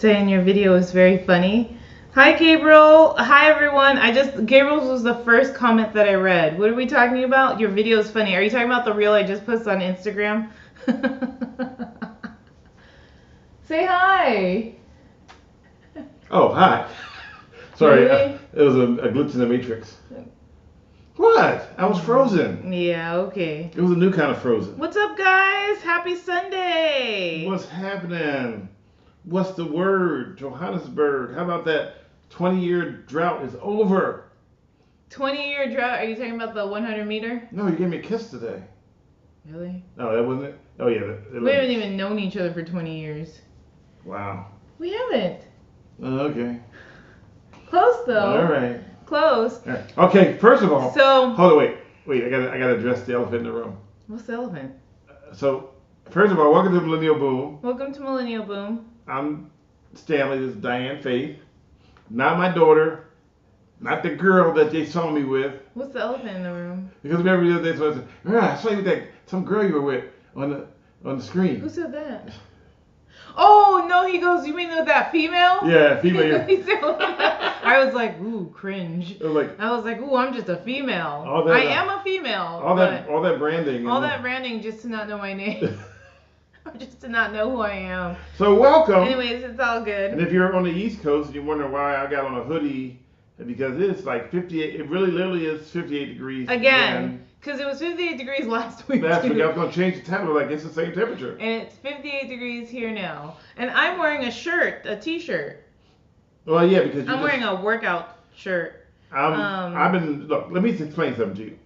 Diane, your video is very funny. Hi, Gabriel. Hi, everyone. Gabriel's was the first comment that I read. What are we talking about? Your video is funny. Are you talking about the reel I just posted on Instagram? Say hi. Oh, hi. Sorry, Really? it was a glitch in the matrix. What? I was frozen. Yeah, okay. It was a new kind of frozen. What's up, guys? Happy Sunday. What's happening? What's the word? Johannesburg. How about that 20-year drought is over? 20-year drought? Are you talking about the 100 meter? No, you gave me a kiss today. Really? No, that wasn't it? Oh, yeah. We haven't even known each other for 20 years. Wow. We haven't. Okay. Close, though. All right. Close. All right. Okay, first of all. So. Hold on, wait. I gotta address the elephant in the room. What's the elephant? So, first of all, welcome to Millennial-Boom. Welcome to Millennial-Boom. I'm Stanley. This is Diane Faith. Not my daughter. Not the girl that they saw me with. What's the elephant in the room? Because remember the other day, so I said, I saw you with some girl you were with on the screen. Who said that? Oh, no, he goes, you mean with that female? Yeah, female. I was like, ooh, cringe. I was like, ooh, I'm just a female. I am a female. All that branding. All that branding just to not know my name. Or just to not know who I am. So welcome. Anyways, it's all good. And if you're on the East Coast and you're wondering why I got on a hoodie, because it's like 58, it really literally is 58 degrees. Again. Because it was 58 degrees last week. Last week I was going to change the temperature, like it's the same temperature. And it's 58 degrees here now. And I'm wearing a t-shirt. Well, yeah, because I'm wearing a workout shirt. Look, let me explain something to you.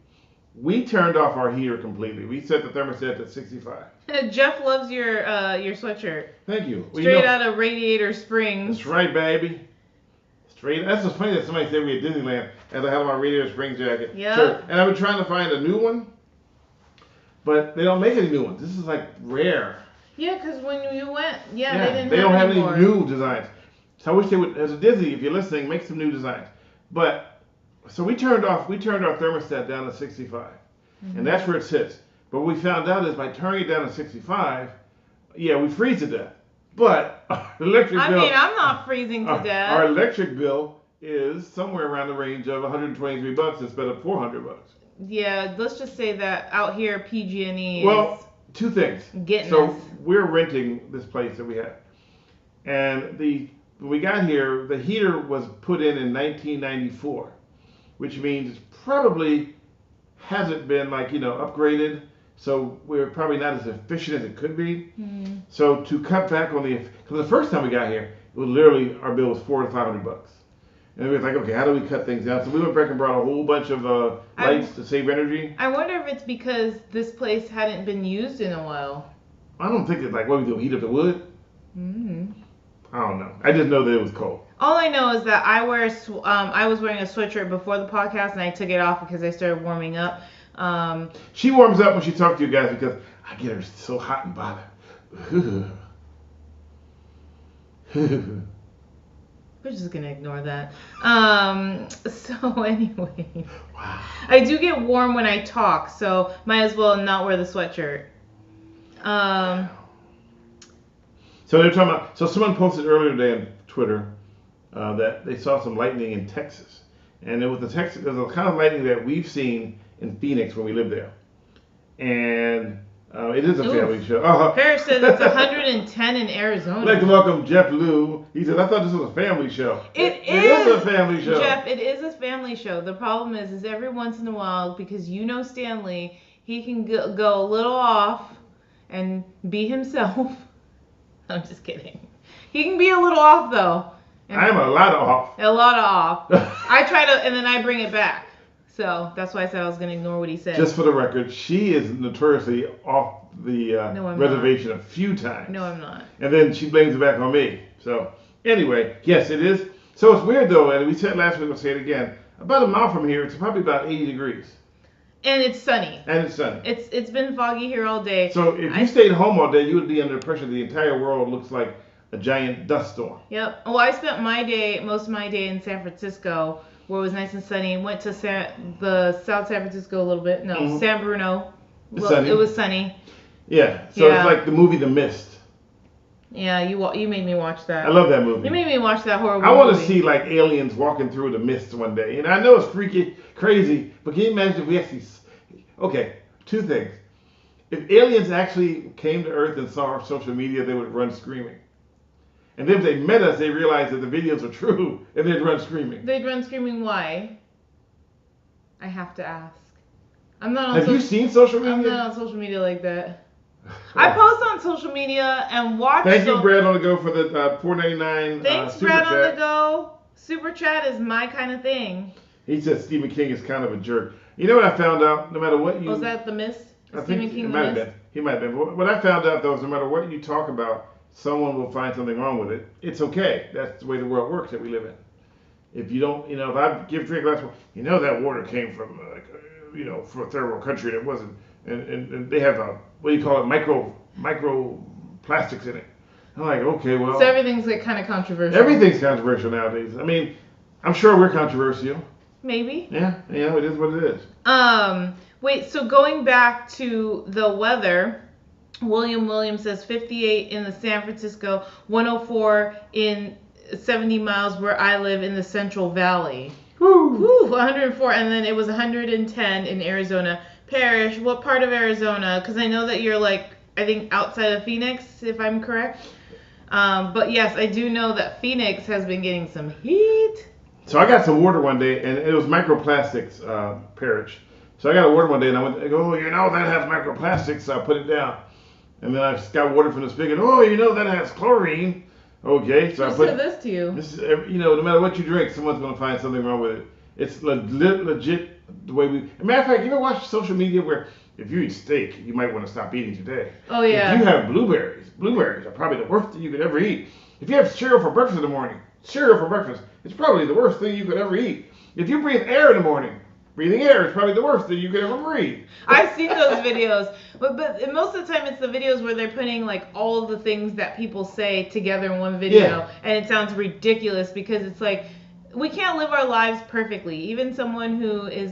We turned off our heater completely. We set the thermostat at 65. Jeff loves your sweatshirt. Thank you. Straight out of Radiator Springs. That's right, baby. That's what's funny that somebody said we at Disneyland and I had my Radiator Springs jacket. Yeah. Sure. And I've been trying to find a new one, but they don't make any new ones. This is like rare. Yeah, because when you went, they don't have any new designs. So I wish they would, as a Disney, if you're listening, make some new designs. But so we turned our thermostat down to 65, and that's where it sits. But what we found out is by turning it down to 65, we freeze to death. But our electric bill. I'm not freezing to death. Our electric bill is somewhere around the range of $123 instead of $400. Yeah, let's just say that out here PG&E is. Well, two things. Getting so us. We're renting this place that we have, and when we got here, the heater was put in 1994, which means it probably hasn't been upgraded. So we're probably not as efficient as it could be. Mm-hmm. So to cut back on because the first time we got here, it was literally our bill was $400 to $500, and we were like, okay, how do we cut things down? So we went back and brought a whole bunch of lights to save energy. I wonder if it's because this place hadn't been used in a while. I don't think it's like what we do, heat up the wood. Mm-hmm. I don't know. I just know that it was cold. All I know is that I was wearing a sweatshirt before the podcast, and I took it off because I started warming up. She warms up when she talks to you guys because I get her so hot and bothered. We're just gonna ignore that. So anyway, wow. I do get warm when I talk, so might as well not wear the sweatshirt. So they're talking about. So someone posted earlier today on Twitter that they saw some lightning in Texas, and it was the kind of lightning that we've seen in Phoenix when we lived there, and it is a family show. Paris says it's 110 in Arizona. I'd like to welcome Jeff Liu. He said, I thought this was a family show. It is a family show. Jeff, it is a family show. The problem is every once in a while, because Stanley, he can go a little off and be himself. I'm just kidding. He can be a little off, though. I'm a lot off. A lot off. I try to, and then I bring it back. So that's why I said I was going to ignore what he said. Just for the record, she is notoriously off the reservation a few times. No, I'm not. And then she blames it back on me. So anyway, yes, it is. So it's weird though, and we said last week, we'll say it again. About a mile from here, it's probably about 80 degrees. And it's sunny. It's been foggy here all day. So if you stayed home all day, you would be under the pressure. The entire world looks like a giant dust storm. Yep. Well, I spent most of my day in San Francisco, where it was nice and sunny. Went to the South San Francisco a little bit. No, San Bruno. It was sunny. Yeah. So it's like the movie The Mist. Yeah, you made me watch that. I love that movie. You made me watch that horrible I want to movie. see like aliens walking through the mist one day. And I know it's freaky, crazy, but can you imagine if we actually... Okay, two things. If aliens actually came to Earth and saw our social media, they would run screaming. And then if they met us, they realized that the videos are true, and they'd run screaming. They'd run screaming. Why? I have to ask. I'm not on. Have you seen social media? I'm not on social media like that. I post on social media and watch. Thank you, Brad on the go, for the $4.99 Thanks, super Brad chat. on the go. Super chat is my kind of thing. He said Stephen King is kind of a jerk. You know what I found out? No matter what you... Was that The Mist? I Stephen think King, it The might have Mist? been. He might have been. But what I found out, though, is no matter what you talk about, someone will find something wrong with it. It's okay. That's the way the world works that we live in. If you don't, if I drink a glass of water, that water came from, from a third world country and it wasn't, and they have what do you call it, micro plastics in it. I'm like, okay, well. So everything's like kind of controversial. Everything's controversial nowadays. I mean, I'm sure we're controversial. Maybe. Yeah, it is what it is. Wait, so going back to the weather, William Williams says 58 in the San Francisco, 104 in 70 miles where I live in the Central Valley. Woo, 104, and then it was 110 in Arizona. Parrish, what part of Arizona? Because I know that you're I think outside of Phoenix, if I'm correct. But yes, I do know that Phoenix has been getting some heat. So I got some water one day, and it was microplastics, Parrish. So I got water one day, and I go, that has microplastics, so I put it down. And then I got water from the spigot. That has chlorine. Okay, so Who said this to you? This is, no matter what you drink, someone's going to find something wrong with it. It's legit the way we... As a matter of fact, you ever watch social media where if you eat steak, you might want to stop eating today? Oh, yeah. If you have blueberries are probably the worst thing you could ever eat. If you have cereal for breakfast in the morning, it's probably the worst thing you could ever eat. If you breathe air in the morning, breathing air is probably the worst thing you could ever breathe. I've seen those videos, but most of the time it's the videos where they're putting all of the things that people say together in one video, and it sounds ridiculous because it's we can't live our lives perfectly. Even someone who is,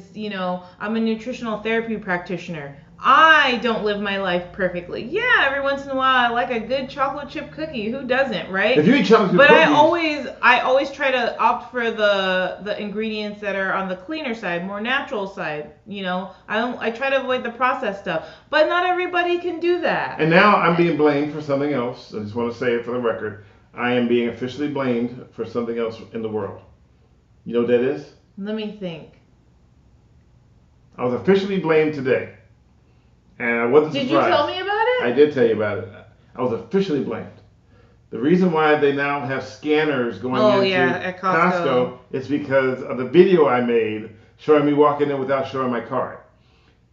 I'm a nutritional therapy practitioner. I don't live my life perfectly. Yeah, every once in a while I like a good chocolate chip cookie. Who doesn't, right? If you eat chocolate chip but cookies, I always try to opt for the ingredients that are on the cleaner side, more natural side. I try to avoid the processed stuff. But not everybody can do that. And now I'm being blamed for something else. I just want to say it for the record. I am being officially blamed for something else in the world. You know what that is? Let me think. I was officially blamed today. And I wasn't surprised. Did you tell me about it? I did tell you about it. I was officially blamed. The reason why they now have scanners going into at Costco is because of the video I made showing me walking in without showing my card.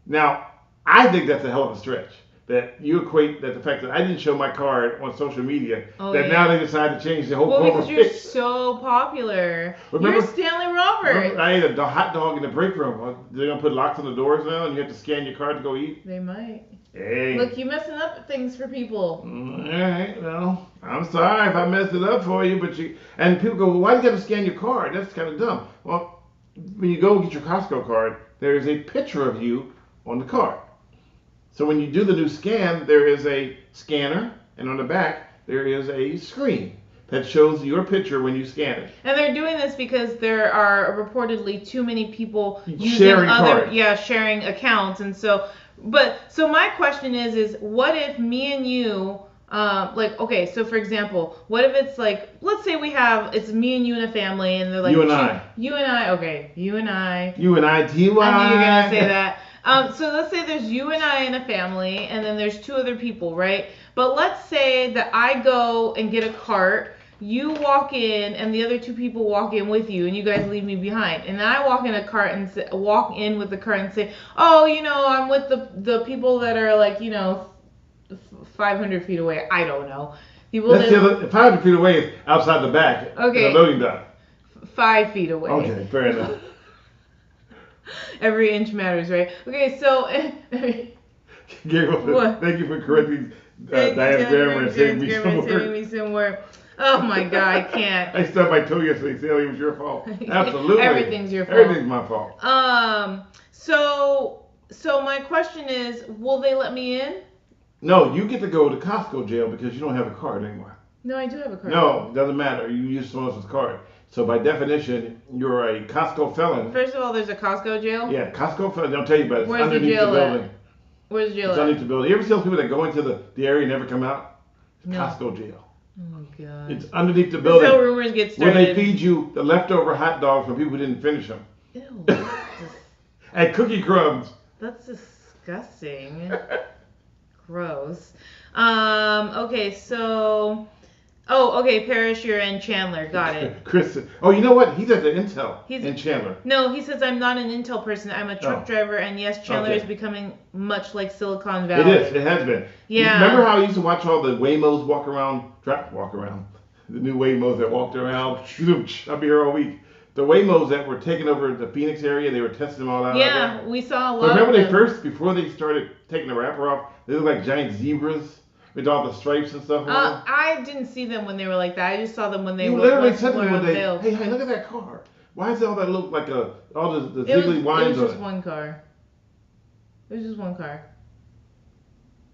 Now, I think that's a hell of a stretch. That you equate that the fact that I didn't show my card on social media, now they decide to change the whole Well, because you're pitch. so popular. Remember, you're Stanley Roberts. I ate a hot dog in the break room. They're going to put locks on the doors now and you have to scan your card to go eat? They might. Hey. Look, you messing up things for people. All right, well, I'm sorry if I messed it up for you, and people go, well, why do you have to scan your card? That's kind of dumb. Well, when you go get your Costco card, there is a picture of you on the card. So when you do the new scan, there is a scanner, and on the back, there is a screen that shows your picture when you scan it. And they're doing this because there are reportedly too many people using sharing accounts, and so my question is what if me and you, so for example, what if it's let's say it's me and you in a family, and they're you and I, you and I, T-Y. I knew you were gonna say that. So let's say there's you and I in a family, and then there's two other people, right? But let's say that I go and get a cart, you walk in, and the other two people walk in with you, and you guys leave me behind. And then I walk in with the cart and say, I'm with the people that are 500 feet away. I don't know. People That's the other 500 feet away is outside the back. Okay. In the loading dock. 5 feet away. Okay, fair enough. Every inch matters, right? Okay, so... What? Thank you for correcting Diane's grammar and saving me some work. Oh my God, I can't. I stubbed my toe yesterday, Sally. It was your fault. Absolutely. Everything's your fault. Everything's my fault. So my question is, will they let me in? No, you get to go to Costco jail because you don't have a card anymore. No, I do have a card. No, it doesn't matter. You use someone else's card. So by definition, you're a Costco felon. First of all, there's a Costco jail. Yeah, Costco felon. Don't tell you about it. It's Where's the underneath jail the building. at? Where's the jail It's at? underneath the building. You ever see those people that go into the area and never come out? No. Costco jail. Oh my god. It's underneath the That's building. how rumors get Where started. they feed you the leftover hot dogs from people who didn't finish them. Ew. And cookie crumbs. That's disgusting. Gross. Okay, so. Oh, okay, Parrish, you're in Chandler. Got it. Chris. Oh, you know what? He's at the Intel in Chandler. No, he says, I'm not an Intel person. I'm a truck driver, and yes, Chandler is becoming much like Silicon Valley. It is. It has been. Yeah. Remember how I used to watch all the Waymos walk around? The new Waymos that walked around. I'll be here all week. The Waymos that were taking over the Phoenix area, they were testing them all out. Yeah, we saw a lot. But remember of them. before they started taking the wrapper off, they looked like giant zebras with all the stripes and stuff on them. I didn't see them when they were like that. I just saw them when they You were literally said to me one on day, sale. hey, look at that car. Why does all that look like all the It ziggly lines was on just it? one car. It was just one car.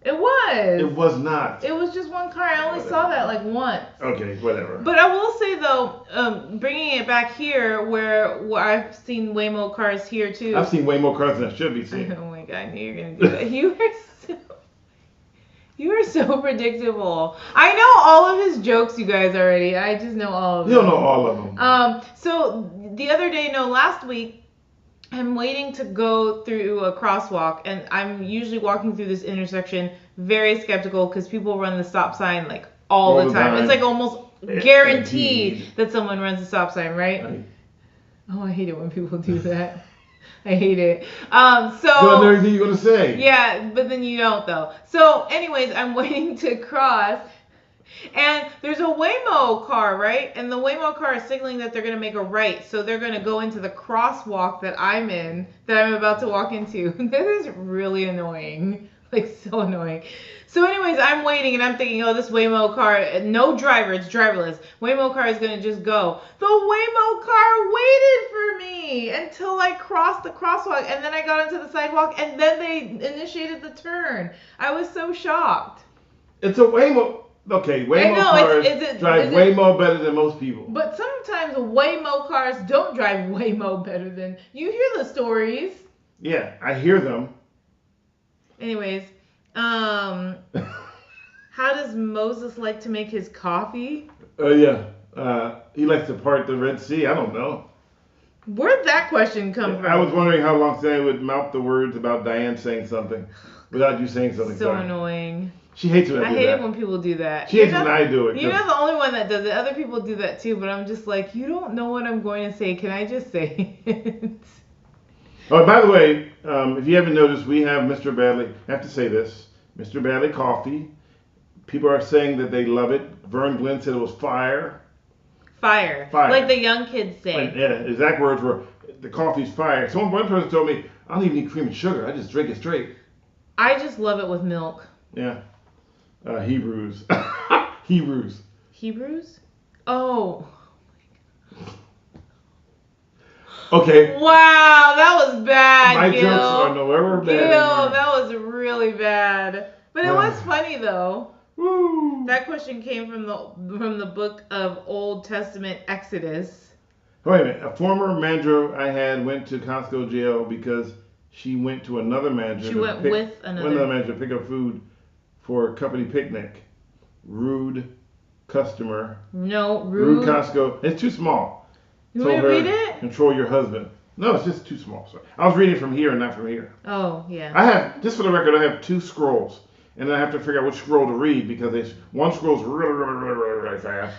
It was. It was not. It was just one car. I only saw that like once. Okay, whatever. But I will say though, bringing it back here, where I've seen Waymo cars here too. I've seen way more cars than I should be seeing. Oh my god, I knew you were gonna do that. You are so predictable. I know all of his jokes, you guys, already. I just know all of them. You don't know all of them. So the other day, last week, I'm waiting to go through a crosswalk, and I'm usually walking through this intersection very skeptical because people run the stop sign like all the time. It's like almost guaranteed that someone runs the stop sign, right? Oh, I hate it when people do that. I hate it. You don't know anything you're gonna say. Yeah, but then you don't though. So, anyways, I'm waiting to cross, and there's a Waymo car, right? And the Waymo car is signaling that they're gonna make a right, so they're gonna go into the crosswalk that I'm in, that I'm about to walk into. This is really annoying, like so annoying. So, anyways, I'm waiting and I'm thinking, oh, this Waymo car, no driver, it's driverless. Waymo car is gonna just go. The Waymo car waited for me until I crossed the crosswalk, and then I got onto the sidewalk, and then they initiated the turn. I was so shocked. It's a Waymo. Okay, Waymo cars drive Waymo better than most people. But sometimes Waymo cars don't drive Waymo better than. You hear the stories. Yeah, I hear them. Anyways, how does Moses like to make his coffee? He likes to part the Red Sea. I don't know. Where'd that question come from? I was wondering how long Stanley would mouth the words about Diane saying something without you saying something. So annoying. She hates when I do that. I hate it when people do that. She hates when I do it. You're not the only one that does it. Other people do that too, but I'm just like, you don't know what I'm going to say. Can I just say it? Oh, by the way, if you haven't noticed, we have Mr. Badley. I have to say this. Mr. Badley coffee. People are saying that they love it. Vern Glenn said it was fire. Fire. Like the young kids say. Yeah, exact words were, the coffee's fire. One person told me, I don't even need cream and sugar. I just drink it straight. I just love it with milk. Yeah. Hebrews. Hebrews. Hebrews? Oh. Okay. Wow, that was bad, My Gil. jokes are nowhere bad. Gil, that was really bad. But it was funny though. Woo. That question came from the book of Old Testament Exodus. Wait a minute. A former manager I had went to Costco jail because she went to another manager. She went with another manager to pick up food for a company picnic. Rude customer. No, rude. Rude Costco. It's too small. You want me to read it? Control your husband. No, it's just too small. Sorry. I was reading from here and not from here. Oh, yeah. I have, just for the record, I have two scrolls. And I have to figure out which scroll to read because one scroll's really fast.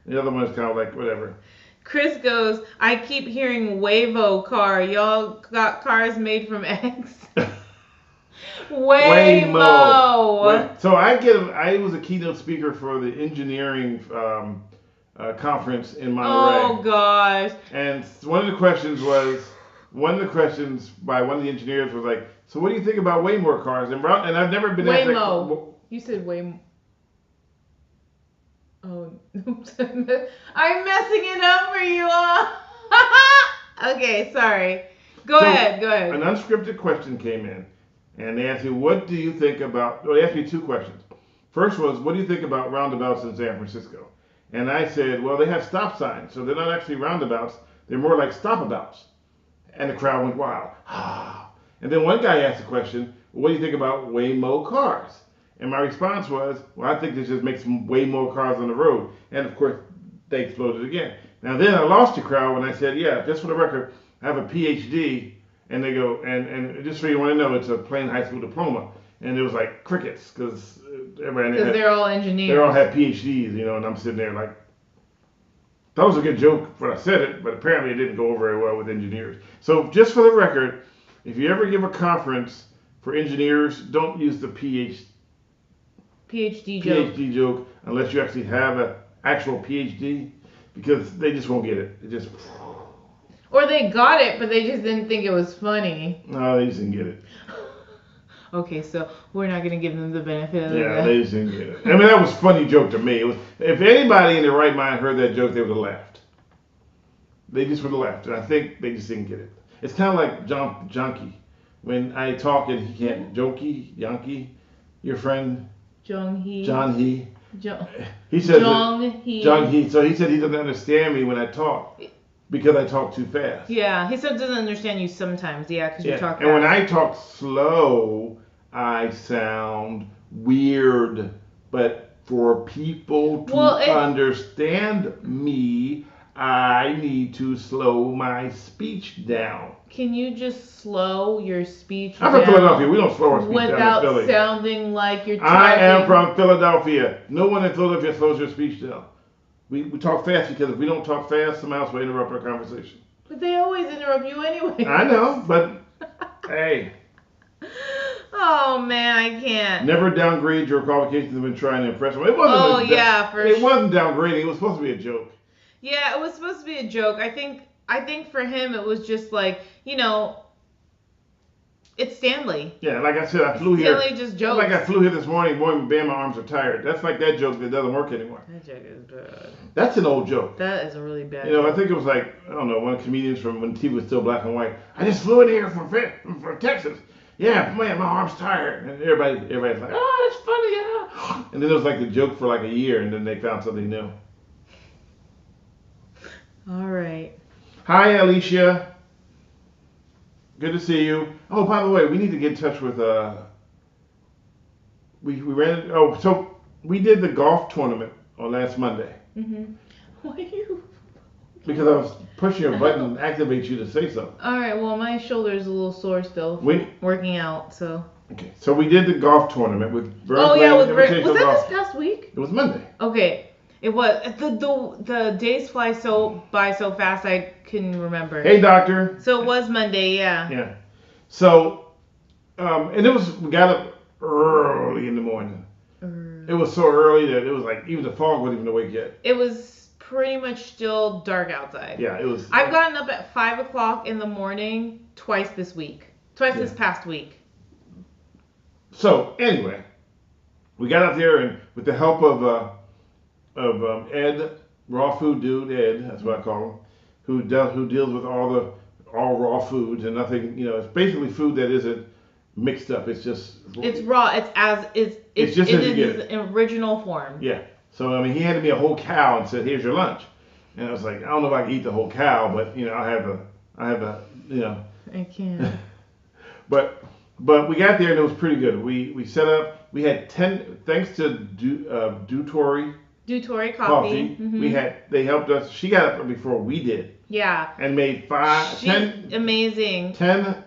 The other one is kind of like whatever. Chris goes, I keep hearing Waymo car. Y'all got cars made from eggs? Waymo. So I was a keynote speaker for the engineering conference in Monterey. Oh gosh. And one of the questions by one of the engineers was like, so what do you think about Waymo cars? And I've never been asked Waymo. You said Waymo. Oh, I'm messing it up for you all. Okay, sorry. Go ahead. An unscripted question came in. And they asked me, what do you think about, well, they asked me two questions. First was, what do you think about roundabouts in San Francisco? And I said, well, they have stop signs, so they're not actually roundabouts, they're more like stopabouts. And the crowd went wild. And then one guy asked the question, what do you think about way more cars? And my response was, well, I think this just makes way more cars on the road. And of course, they exploded again. Now then I lost the crowd when I said, yeah, just for the record, I have a PhD. And they go, and just so you want to know, it's a plain high school diploma. And it was like crickets, because they're all engineers. They all had PhDs, and I'm sitting there like, that was a good joke when I said it, but apparently it didn't go very well with engineers. So just for the record, if you ever give a conference for engineers, don't use the PhD joke unless you actually have an actual PhD, because they just won't get it. It just... Or they got it, but they just didn't think it was funny. No, they just didn't get it. Okay, so we're not gonna give them the benefit of the doubt. Yeah, they just didn't get it. I mean, that was a funny joke to me. It was, if anybody in their right mind heard that joke, they would have laughed. They just would have laughed, and I think they just didn't get it. It's kind of like Jonky. When I talk and he can't, Yonky, your friend John He. He said John He. So he said he doesn't understand me when I talk because I talk too fast. Yeah, he said doesn't understand you sometimes. Yeah, because you talk fast. And when I talk slow, I sound weird. But for people to understand me, I need to slow my speech down. Can you just slow your speech down? I'm from Philadelphia. We don't slow our speech down without sounding like you're talking. I am from Philadelphia. No one in Philadelphia slows your speech down. We talk fast because if we don't talk fast, someone else will interrupt our conversation. But they always interrupt you anyway. I know, but hey. Oh man, I can't. Never downgrade your qualifications when trying to impress them. It wasn't. It wasn't downgrading. It was supposed to be a joke. Yeah, it was supposed to be a joke. I think for him it was just like, it's Stanley. Yeah, like I said, I flew here. Stanley just jokes. Like I flew here this morning, boy, bam, my arms are tired. That's like that joke that doesn't work anymore. That joke is bad. That's an old joke. That is a really bad joke. I think it was like, I don't know, one of the comedians from when TV was still black and white. I just flew in here from Texas. Yeah, man, my arm's tired. And everybody's like, oh, that's funny. Yeah. And then it was like the joke for like a year, and then they found something new. All right. Hi, Alicia. Good to see you. Oh, by the way, we need to get in touch with so we did the golf tournament on last Monday. Mhm. Why you? Because I was pushing a button to activate you to say something. All right. Well, my shoulder's a little sore still. Working out, so. Okay. So we did the golf tournament with Vern. Oh yeah, was that this past week? It was Monday. Okay. It was the days fly by so fast I couldn't remember. Hey, doctor. So it was Monday, yeah. Yeah. So, and we got up early in the morning. It was so early that it was like even the fog wasn't even awake yet. It was pretty much still dark outside. Yeah, it was. I've gotten up at 5:00 in the morning twice this week. This past week. So anyway, we got out there and with the help of Ed, raw food dude, Ed, that's what I call him, who deals with all raw foods and nothing, it's basically food that isn't mixed up. It's just it's raw. It's just in its original form. Yeah. So he handed me a whole cow and said, "Here's your lunch," and I was like, I don't know if I can eat the whole cow, but I have the I can't. But we got there and it was pretty good. We set up. We had 10 thanks to DuTorre Coffee. Mm-hmm. They helped us. She got up before we did. Yeah. And made 10 amazing. 10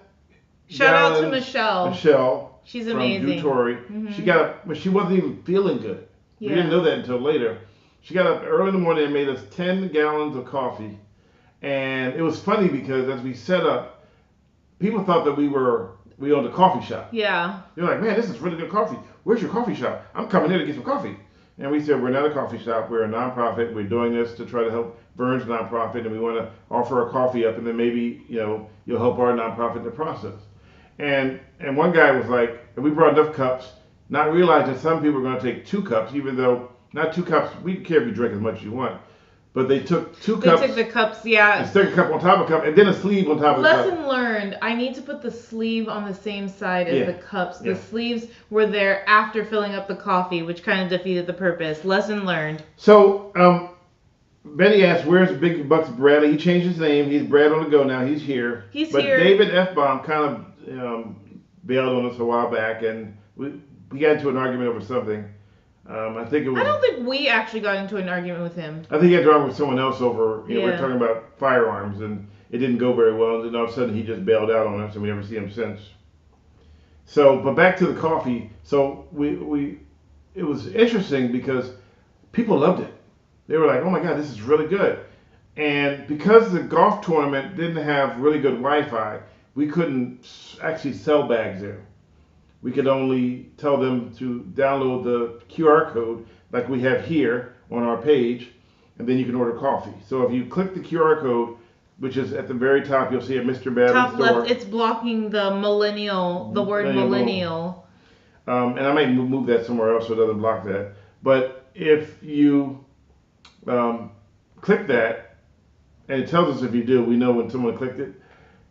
Shout out to Michelle. Michelle. She's amazing. From DuTorre. Mm-hmm. She got up, but she wasn't even feeling good. Yeah. We didn't know that until later. She got up early in the morning and made us 10 gallons of coffee. And it was funny because as we set up, people thought that we owned a coffee shop. Yeah. They're like, man, this is really good coffee. Where's your coffee shop? I'm coming here to get some coffee. And we said, we're not a coffee shop. We're a nonprofit. We're doing this to try to help Vern's nonprofit, and we want to offer our coffee up, and then maybe you'll help our nonprofit in the process. And one guy was like, and we brought enough cups, not realizing some people are going to take 2 cups, even though not 2 cups. We don't care if you drink as much as you want, but they took two They cups. took the cups, yeah. And stuck a cup on top of a cup, and then a sleeve on top of the cup. Lesson learned. I need to put the sleeve on the same side as Yeah. the cups. The Yeah. sleeves were there after filling up the coffee, which kind of defeated the purpose. Lesson learned. So, Betty asked, "Where's Big Bucks Bradley?" He changed his name. He's Brad on the go now. He's here. But David F. Baum kind of bailed on us a while back, and we got into an argument over something. I think it was. I don't think we actually got into an argument with him. I think he had to argue with someone else over. We were Yeah. talking about firearms, and it didn't go very well. And then all of a sudden, he just bailed out on us, and we never see him since. So, but back to the coffee. So it was interesting because people loved it. They were like, "Oh my God, this is really good." And because the golf tournament didn't have really good Wi-Fi, we couldn't actually sell bags there. We could only tell them to download the QR code like we have here on our page, and then you can order coffee. So if you click the QR code, which is at the very top, you'll see a Mr. Badley Top store. left, it's blocking the word millennial. And I might move that somewhere else so it doesn't block that. But if you click that, and it tells us if you do, we know when someone clicked it,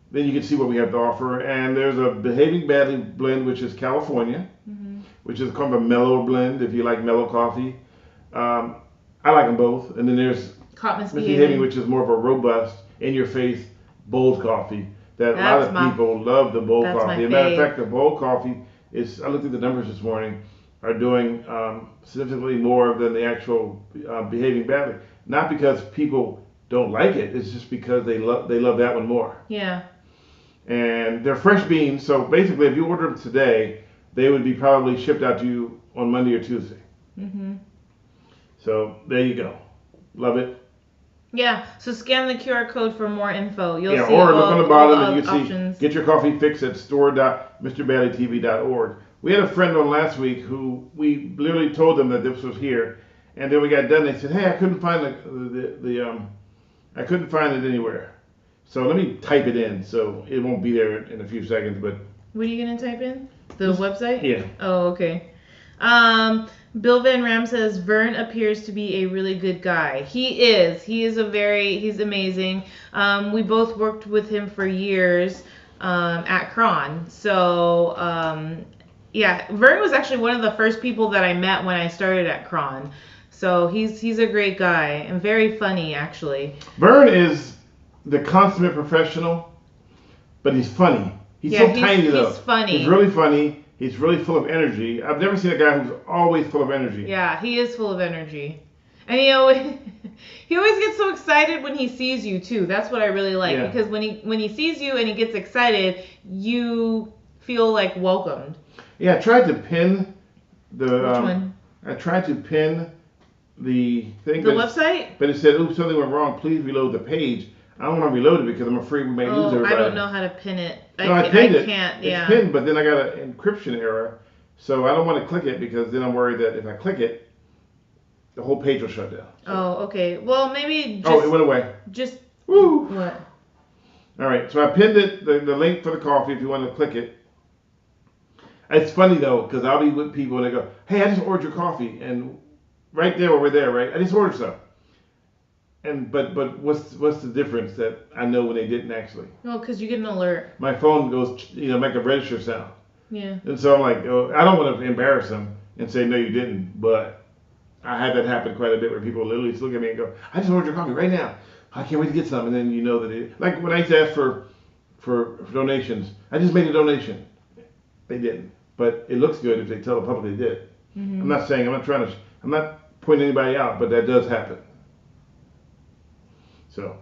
then you can see what we have to offer. And there's a Behaving Badly blend, which is California, which is kind of a mellow blend if you like mellow coffee. I like them both. And then there's Caught Misbehaving, which is more of a robust, in-your-face, bold coffee. A lot of people love the bold coffee. As a matter of fact, the bold coffee is, I looked at the numbers this morning, are doing significantly more than the actual Behaving Badly. Not because people don't like it, it's just because they love that one more. Yeah. And they're fresh beans, so basically if you order them today, they would be probably shipped out to you on Monday or Tuesday. So there you go. Love it. Yeah, so scan the QR code for more info. You'll see or look on the bottom and you can options. see get your coffee fix at store.mrbadleytv.org. We had a friend on last week who we literally told them that this was here, and then we got done. They said, "Hey, I couldn't find I couldn't find it anywhere." So let me type it in, so it won't be there in a few seconds. But what are you gonna type in? The website? Yeah. Oh, okay. Bill Van Ram says Vern appears to be a really good guy. He is. He's amazing. We both worked with him for years at Cron. So yeah, Vern was actually one of the first people that I met when I started at Cron. So he's a great guy and very funny actually. Vern is the consummate professional, but he's funny. He's tiny though. He's funny. He's really funny. He's really full of energy. I've never seen a guy who's always full of energy. Yeah, he is full of energy. And he always gets so excited when he sees you too. That's what I really like because when he sees you and he gets excited, you feel like welcomed. Yeah, I tried to pin the Which one? I tried to pin the thing. The website? But it said, "Oops, something went wrong. Please reload the page." I don't want to reload it because I'm afraid we may lose everybody. I don't know how to pin it. No, I pinned it. Can't. It's pinned, but then I got an encryption error, so I don't want to click it because then I'm worried that if I click it, the whole page will shut down. So. Oh, okay. Well, maybe just... Oh, it went away. Just... Woo! What? All right, so I pinned it, the link for the coffee if you want to click it. It's funny, though, because I'll be with people and they go, "Hey, I just ordered your coffee." And right there, over there, right? I just ordered some. And but what's the difference that I know when they didn't actually? Well, because you get an alert. My phone goes, make a register sound. Yeah. And so I'm like, I don't want to embarrass them and say, "No, you didn't." But I had that happen quite a bit where people literally look at me and go, "I just ordered your coffee right now. I can't wait to get some." And then you know that like when I used to ask for donations, I just made a donation. They didn't. But it looks good if they tell the public they did. Mm-hmm. I'm not pointing anybody out, but that does happen. So,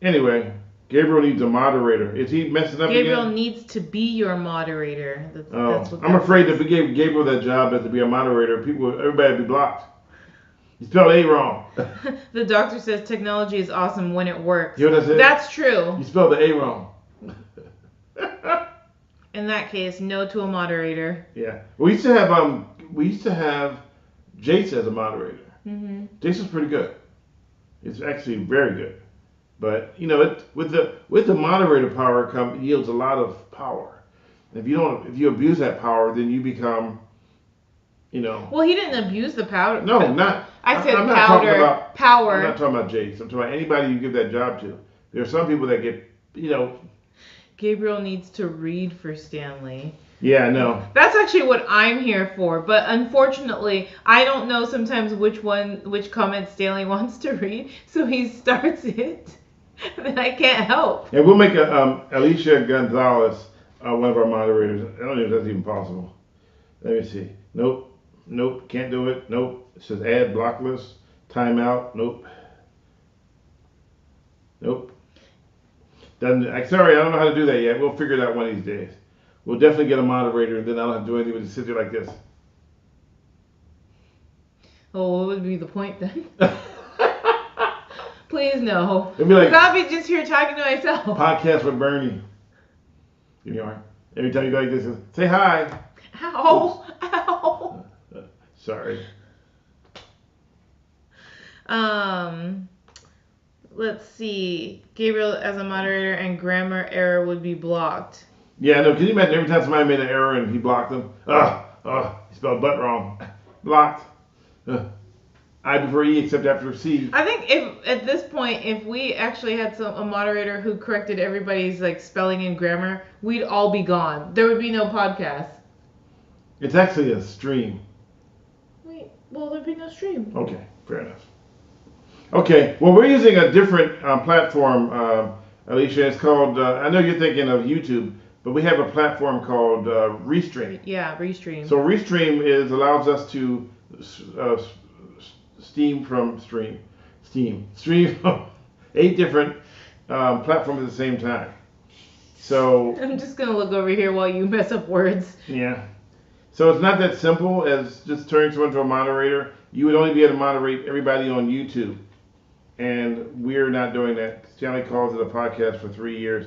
anyway, Gabriel needs a moderator. Is he messing up Gabriel again? needs to be your moderator. That's what I'm afraid if we gave Gabriel that job as to be a moderator, everybody would be blocked. You spelled A wrong. The doctor says technology is awesome when it works. You know what I said? That's true. You spelled the A wrong. In that case, no to a moderator. Yeah. We used to have Jace as a moderator. Mm-hmm. Jace was pretty good. It's actually very good. But with the moderator power yields a lot of power. If you abuse that power, then you become, Well, he didn't abuse the power. No, not I said I'm not talking about power. I'm not talking about Jace. I'm talking about anybody you give that job to. There are some people that get, Gabriel needs to read for Stanley. Yeah, no. That's actually what I'm here for. But unfortunately, I don't know sometimes which comment Stanley wants to read. So he starts it. Then I can't help. And we'll make Alicia Gonzalez one of our moderators. I don't know if that's even possible. Let me see. Nope. Can't do it. Nope. It says add block list. Timeout. Nope. Sorry, I don't know how to do that yet. We'll figure it out one of these days. We'll definitely get a moderator, and then I don't have to do anything but just sit there like this. Oh, what would be the point then? Please no. It'd be like, I'll be just here talking to myself. Podcast with Bernie. Here you are. Every time you go like this, say hi. Ow. Sorry. Let's see. Gabriel as a moderator and grammar error would be blocked. Yeah, no, can you imagine every time somebody made an error and he blocked them? He spelled butt wrong. Blocked. I before E except after C. I think if at this point, if we actually had a moderator who corrected everybody's spelling and grammar, we'd all be gone. There would be no podcast. It's actually a stream. Wait, well, there'd be no stream. Okay, fair enough. Okay, well, we're using a different platform, Alicia. It's called, I know you're thinking of YouTube, but we have a platform called Restream. Yeah, Restream. So Restream allows us to stream from 8 different platforms at the same time. So I'm just going to look over here while you mess up words. Yeah. So it's not that simple as just turning someone to a moderator. You would only be able to moderate everybody on YouTube. And we're not doing that. Stanley calls it a podcast for 3 years.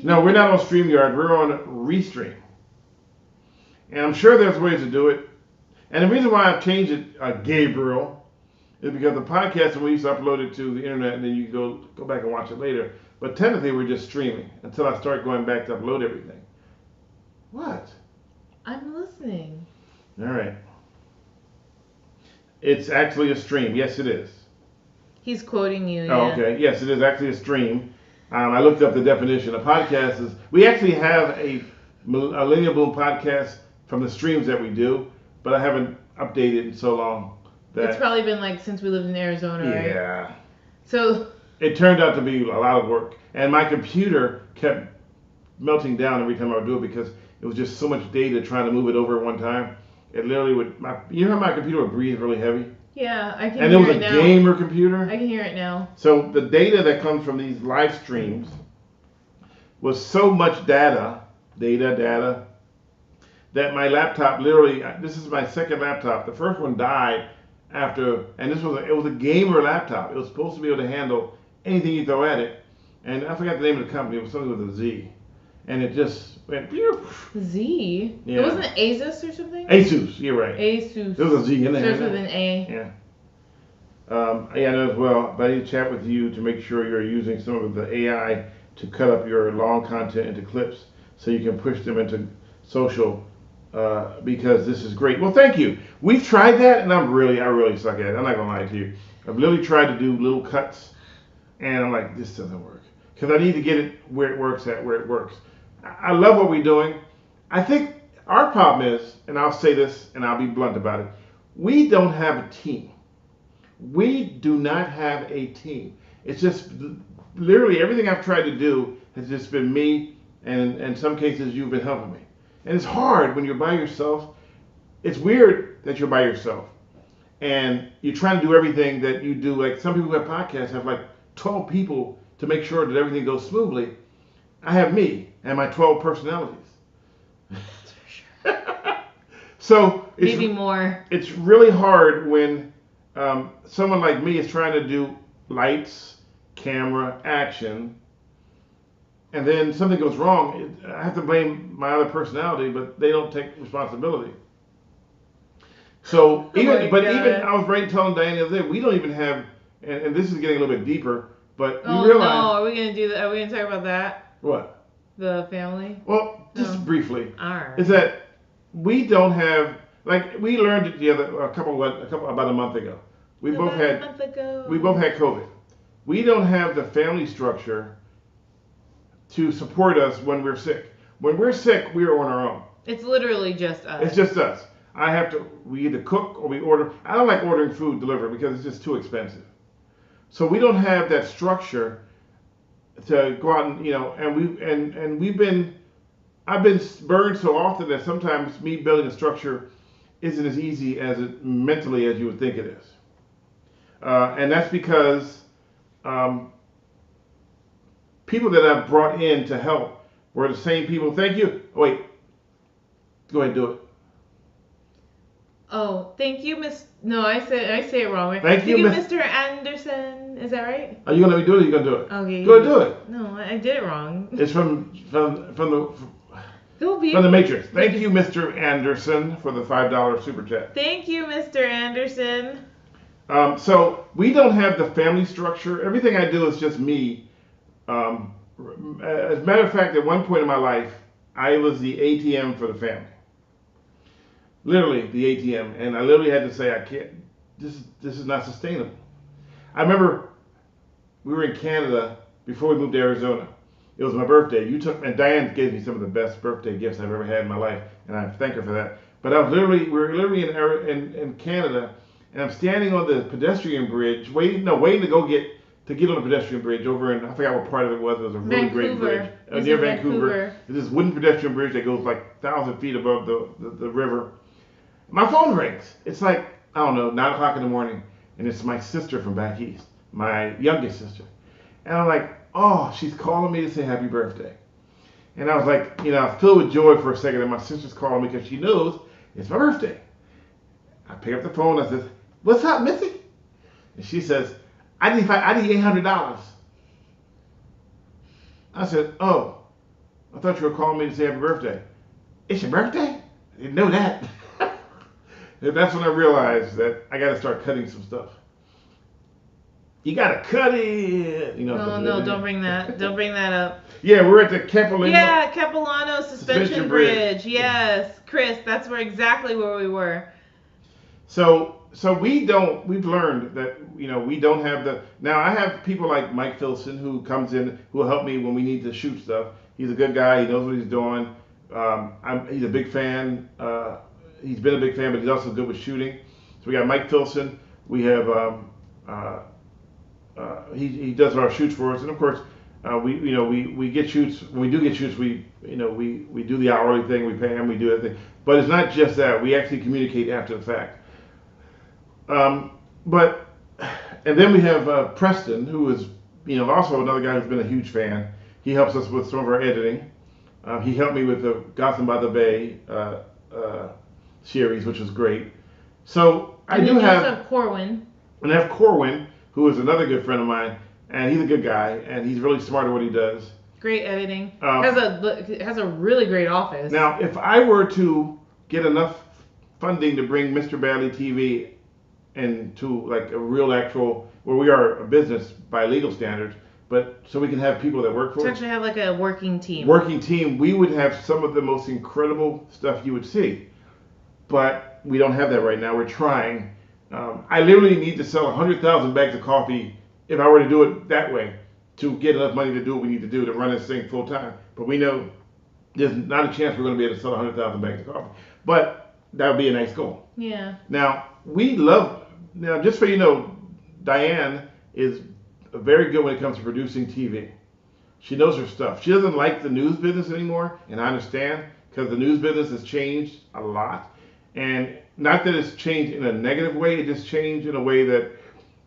No, we're not on StreamYard. We're on Restream. And I'm sure there's ways to do it. And the reason why I've changed it, Gabriel, is because the podcast, when we used to upload it to the internet, and then you go back and watch it later. But technically, we're just streaming until I start going back to upload everything. What? I'm listening. All right. It's actually a stream. Yes, it is. He's quoting you. Oh, yeah. okay. Yes, it is actually a stream. I looked up the definition. A podcast is, we actually have a Millennial-Boom podcast from the streams that we do, but I haven't updated in so long. It's probably been since we lived in Arizona, right? Yeah. So it turned out to be a lot of work. And my computer kept melting down every time I would do it because it was just so much data trying to move it over at one time. It literally would, you know how my computer would breathe really heavy? Yeah, I can hear it now. And it was a gamer computer. I can hear it now. So the data that comes from these live streams was so much data, that my laptop literally, this is my second laptop. The first one died after, and it was a gamer laptop. It was supposed to be able to handle anything you throw at it. And I forgot the name of the company. It was something with a Z. And it just went. Z? Yeah. It wasn't Asus or something? Asus, you're right. Asus. There was a Z in there. Starts with an A. Yeah. I know as well, but I need to chat with you to make sure you're using some of the AI to cut up your long content into clips so you can push them into social because this is great. Well, thank you. We've tried that, and I really suck at it. I'm not going to lie to you. I've literally tried to do little cuts, and I'm like, this doesn't work. Because I need to get it where it works. I love what we're doing. I think our problem is, and I'll say this, and I'll be blunt about it, we don't have a team. We do not have a team. It's just literally everything I've tried to do has just been me, and in some cases you've been helping me. And it's hard when you're by yourself. It's weird that you're by yourself and you're trying to do everything that you do. Like some people who have podcasts have 12 people to make sure that everything goes smoothly. I have me and my 12 personalities. That's for sure. So maybe more. It's really hard when someone like me is trying to do lights, camera, action, and then something goes wrong. I have to blame my other personality, but they don't take responsibility. So even I was telling Diane the other day, we don't even have, and this is getting a little bit deeper, but we realize. No, are we gonna do that? Are we gonna talk about that? What? The family. Well, just briefly. All right. Is that we don't have Like we learned it the other about a month ago. We both About a month ago. had COVID. We don't have the family structure to support us when we're sick. When we're sick, we're on our own. It's literally just us. It's just us. We either cook or we order. I don't like ordering food delivered because it's just too expensive. So we don't have that structure to go out and, I've been burned so often that sometimes me building a structure isn't as easy mentally as you would think it is. And that's because people that I've brought in to help were the same people. Thank you. Oh, wait. Go ahead and do it. Oh, thank you, Miss. No, I say it wrong. Thank you, Mr. Anderson. Is that right? Are you gonna let me do it? Or are you gonna do it? Okay. Go ahead, do it. No, I did it wrong. It's from the Matrix. Thank you, Mr. Anderson, for the $5 super chat. Thank you, Mr. Anderson. So we don't have the family structure. Everything I do is just me. As a matter of fact, at one point in my life, I was the ATM for the family. Literally the ATM, and I literally had to say, I can't. This is not sustainable. I remember we were in Canada before we moved to Arizona. It was my birthday. And Diane gave me some of the best birthday gifts I've ever had in my life, and I thank her for that. But we were literally in Canada, and I'm standing on the pedestrian bridge, waiting to get on the pedestrian bridge over in, I forgot what part of it was. It was a really great bridge near Vancouver. It's this wooden pedestrian bridge that goes like 1,000 feet above the river. My phone rings. It's like, I don't know, 9 o'clock in the morning, and it's my sister from back east, my youngest sister. And I'm like, oh, she's calling me to say happy birthday. And I was like, filled with joy for a second, and my sister's calling me because she knows it's my birthday. I pick up the phone, I said, what's up, Missy? And she says, I need $800. I said, oh, I thought you were calling me to say happy birthday. It's your birthday? I didn't know that. And that's when I realized that I got to start cutting some stuff. You got to cut it. No, don't bring that. Don't bring that up. Yeah, we're at the Capilano. Yeah, Capilano Suspension Bridge. Yes, Chris, that's exactly where we were. So we've learned that, we don't have now I have people like Mike Filson who comes in, who will help me when we need to shoot stuff. He's a good guy. He knows what he's doing. He's a big fan. He's been a big fan, but he's also good with shooting. So we got Mike Filson. We have he does our shoots for us, and of course we get shoots. When we do get shoots, we do the hourly thing. We pay him. We do everything. But it's not just that. We actually communicate after the fact. And then we have Preston, who is also another guy who's been a huge fan. He helps us with some of our editing. He helped me with the Gotham by the Bay series, which was great. So I do have Corwin. And I have Corwin, who is another good friend of mine, and he's a good guy, and he's really smart at what he does. Great editing. Has a really great office. Now, if I were to get enough funding to bring Mr. Badley TV into like a real actual, where we are a business by legal standards, but so we can have people that work for us. To actually have like a working team. We would have some of the most incredible stuff you would see. But we don't have that right now. We're trying. I literally need to sell 100,000 bags of coffee if I were to do it that way to get enough money to do what we need to do to run this thing full time. But we know there's not a chance we're going to be able to sell 100,000 bags of coffee. But that would be a nice goal. Yeah. Now, just so you know, Diane is very good when it comes to producing TV. She knows her stuff. She doesn't like the news business anymore, and I understand, because the news business has changed a lot. And not that it's changed in a negative way, it just changed in a way that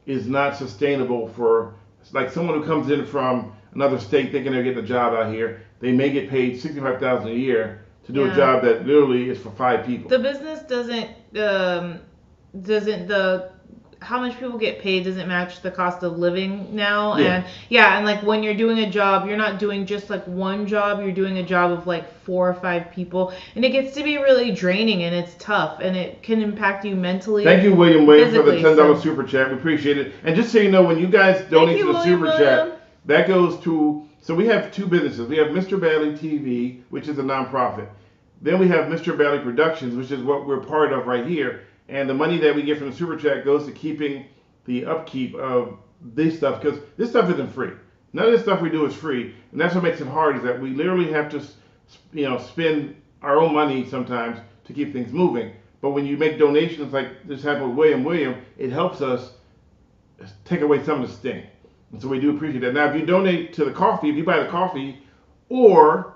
is not sustainable for, like, someone who comes in from another state thinking they're getting a job out here. They may get paid $65,000 a year to do a job that literally is for 5 people. The business how much people get paid doesn't match the cost of living now. Yeah. And like when you're doing a job, you're not doing just like one job, you're doing a job of like 4 or 5 people, and it gets to be really draining, and it's tough, and it can impact you mentally. Thank you, William Wayne, for the $10 super chat. We appreciate it. And just so you know, when you guys donate to the super chat, that goes to, so we have 2 businesses. We have Mr. Badley TV, which is a nonprofit. Then we have Mr. Bailey Productions, which is what we're part of right here. And the money that we get from the super chat goes to keeping the upkeep of this stuff, because this stuff isn't free. None of this stuff we do is free, and that's what makes it hard. Is that we literally have to, spend our own money sometimes to keep things moving. But when you make donations like this happened with William, it helps us take away some of the sting. And so we do appreciate that. Now, if you donate to the coffee, if you buy the coffee, or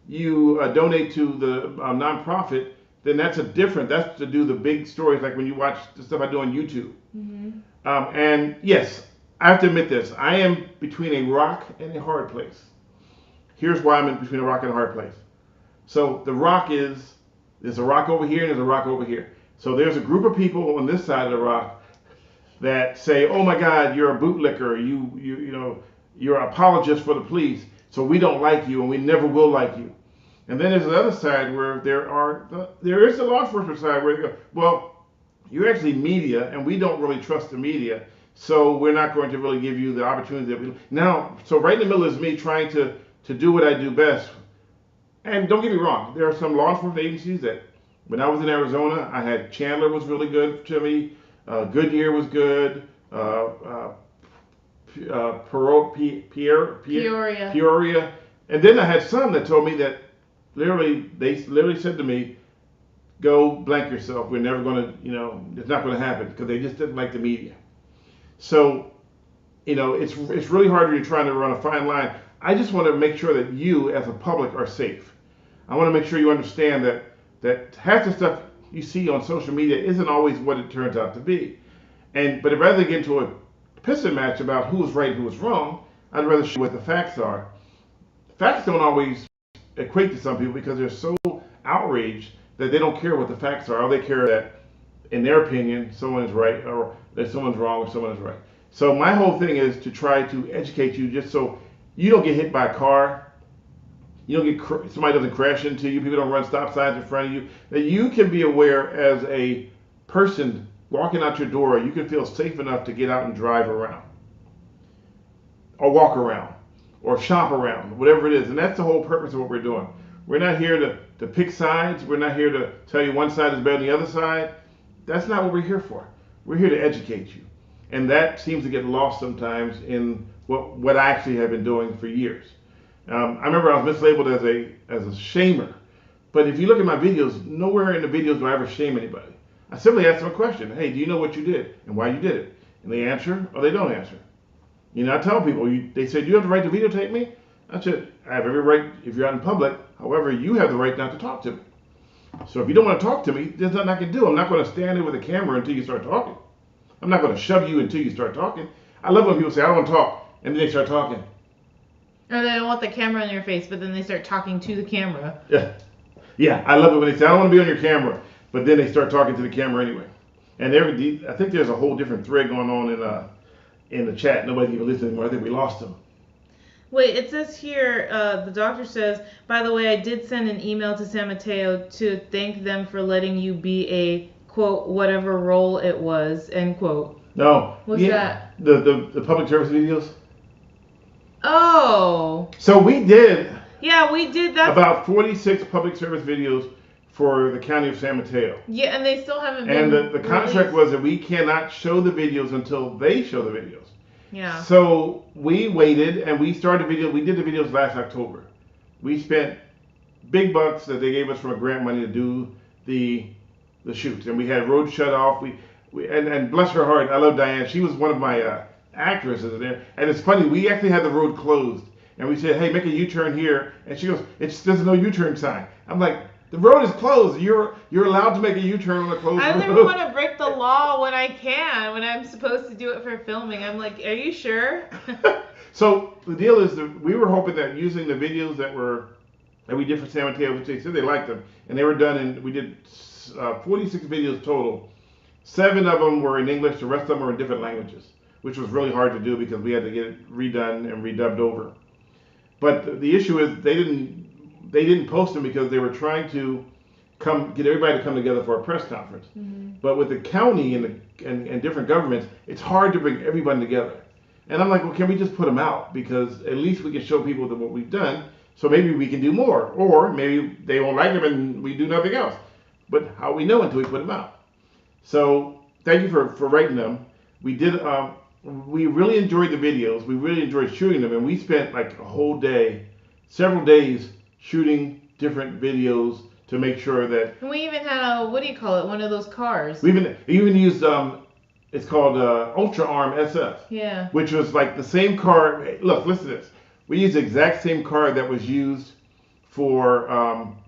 you donate to the nonprofit, then that's that's to do the big stories, like when you watch the stuff I do on YouTube. Mm-hmm. And yes, I have to admit this. I am between a rock and a hard place. Here's why I'm in between a rock and a hard place. So the rock is, there's a rock over here and there's a rock over here. So there's a group of people on this side of the rock that say, "Oh my God, you're a bootlicker. You're an apologist for the police. So we don't like you and we never will like you." And then there's the other side where there is the law enforcement side where they go, "Well, you're actually media and we don't really trust the media. So we're not going to really give you the opportunity that we now." So right in the middle is me trying to do what I do best. And don't get me wrong, there are some law enforcement agencies that, when I was in Arizona, I had Chandler was really good to me, Goodyear was good, Peoria, and then I had some that told me that they literally said to me, "Go blank yourself. We're never going to, it's not going to happen," because they just didn't like the media. So, it's really hard when you're trying to run a fine line. I just want to make sure that you, as a public, are safe. I want to make sure you understand that half the stuff you see on social media isn't always what it turns out to be. But rather than get into a pissing match about who's right and who's wrong, I'd rather show what the facts are. Facts don't always equate to some people because they're so outraged that they don't care what the facts are. All they care that, in their opinion, someone is right or that someone's wrong or someone is right. So my whole thing is to try to educate you just so you don't get hit by a car. You don't get somebody doesn't crash into you. People don't run stop signs in front of you. That you can be aware as a person walking out your door. You can feel safe enough to get out and drive around, or walk around, or shop around, whatever it is. And that's the whole purpose of what we're doing. We're not here to pick sides. We're not here to tell you one side is better than the other side. That's not what we're here for. We're here to educate you. And that seems to get lost sometimes in what I actually have been doing for years. I remember I was mislabeled as a shamer. But if you look at my videos, nowhere in the videos do I ever shame anybody. I simply ask them a question. "Hey, do you know what you did and why you did it?" And they answer or they don't answer. I tell people, they say, "Do you have the right to videotape me?" I said, "I have every right if you're out in public. However, you have the right not to talk to me. So if you don't want to talk to me, there's nothing I can do. I'm not going to stand there with a camera until you start talking. I'm not going to shove you until you start talking." I love when people say, "I don't want to talk," and then they start talking. Or they don't want the camera on your face, but then they start talking to the camera. Yeah, I love it when they say, "I don't want to be on your camera," but then they start talking to the camera anyway. And I think there's a whole different thread going on in the chat. Nobody's even listening anymore. I think we lost them. Wait, it says here, the doctor says, "By the way, I did send an email to San Mateo to thank them for letting you be a, quote, whatever role it was," end quote. No. What's that? The public service videos. Oh. So we did. Yeah, we did that. About 46 public service videos for the county of San Mateo. Yeah, and they still haven't been And the contract was that we cannot show the videos until they show the videos. Yeah. So we waited and we started video. We did the videos last October. We spent big bucks that they gave us from a grant money to do the shoots, and we had road shut off. And bless her heart, I love Diane. She was one of my actresses there. And it's funny, we actually had the road closed, and we said, "Hey, make a U-turn here," and she goes, "There's no U-turn sign." I'm like, "The road is closed. You're allowed to make a U-turn on a closed road." I never want to break the law when I'm supposed to do it for filming. I'm like, "Are you sure?" So the deal is that we were hoping that using the videos that we did for San Mateo, which they said they liked them, and they were done, and we did 46 videos total. 7 of them were in English, the rest of them were in different languages, which was really hard to do because we had to get it redone and redubbed over. But the issue is they didn't post them because they were trying to get everybody to come together for a press conference. Mm-hmm. But with the county and different governments, it's hard to bring everybody together. And I'm like, well, can we just put them out? Because at least we can show people that what we've done. So maybe we can do more, or maybe they won't like them and we do nothing else. But how we know until we put them out? So thank you for writing them. We did. We really enjoyed the videos. We really enjoyed shooting them, and we spent like a whole day, several days shooting different videos to make sure that. And we even had what do you call it? One of those cars. We even used it's called Ultra Arm SF. Yeah. Which was like the same car. Look, listen to this. We used the exact same car that was used for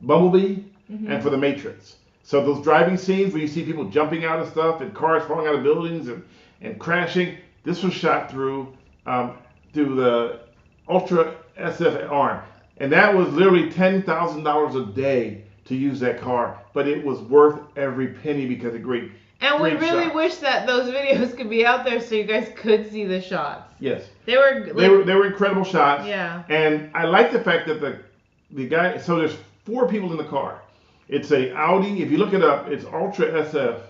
Bumblebee and for The Matrix. So those driving scenes where you see people jumping out of stuff and cars falling out of buildings and crashing, this was shot through the Ultra SF arm. And that was literally $10,000 a day to use that car. But it was worth every penny because of great. And we really shots. wish that those videos could be out there so you guys could see the shots. Yes. They were they were incredible shots. Yeah. And I like the fact that the guy, so there's 4 people in the car. It's a Audi. If you look it up, it's Ultra SF.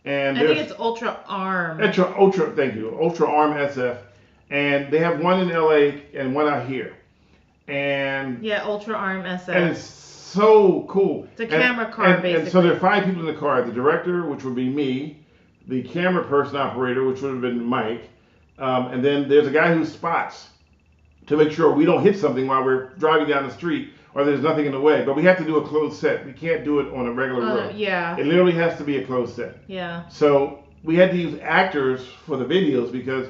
And I think it's Ultra Arm. Ultra, thank you. Ultra Arm SF. And they have one in LA and one out here. And yeah, Ultra Arm SF. And it's so cool. It's a camera car, basically. And so there are 5 people in the car. The director, which would be me, the camera person operator, which would have been Mike, and then there's a guy who spots to make sure we don't hit something while we're driving down the street or there's nothing in the way. But we have to do a closed set. We can't do it on a regular road. Yeah. It literally has to be a closed set. Yeah. So we had to use actors for the videos because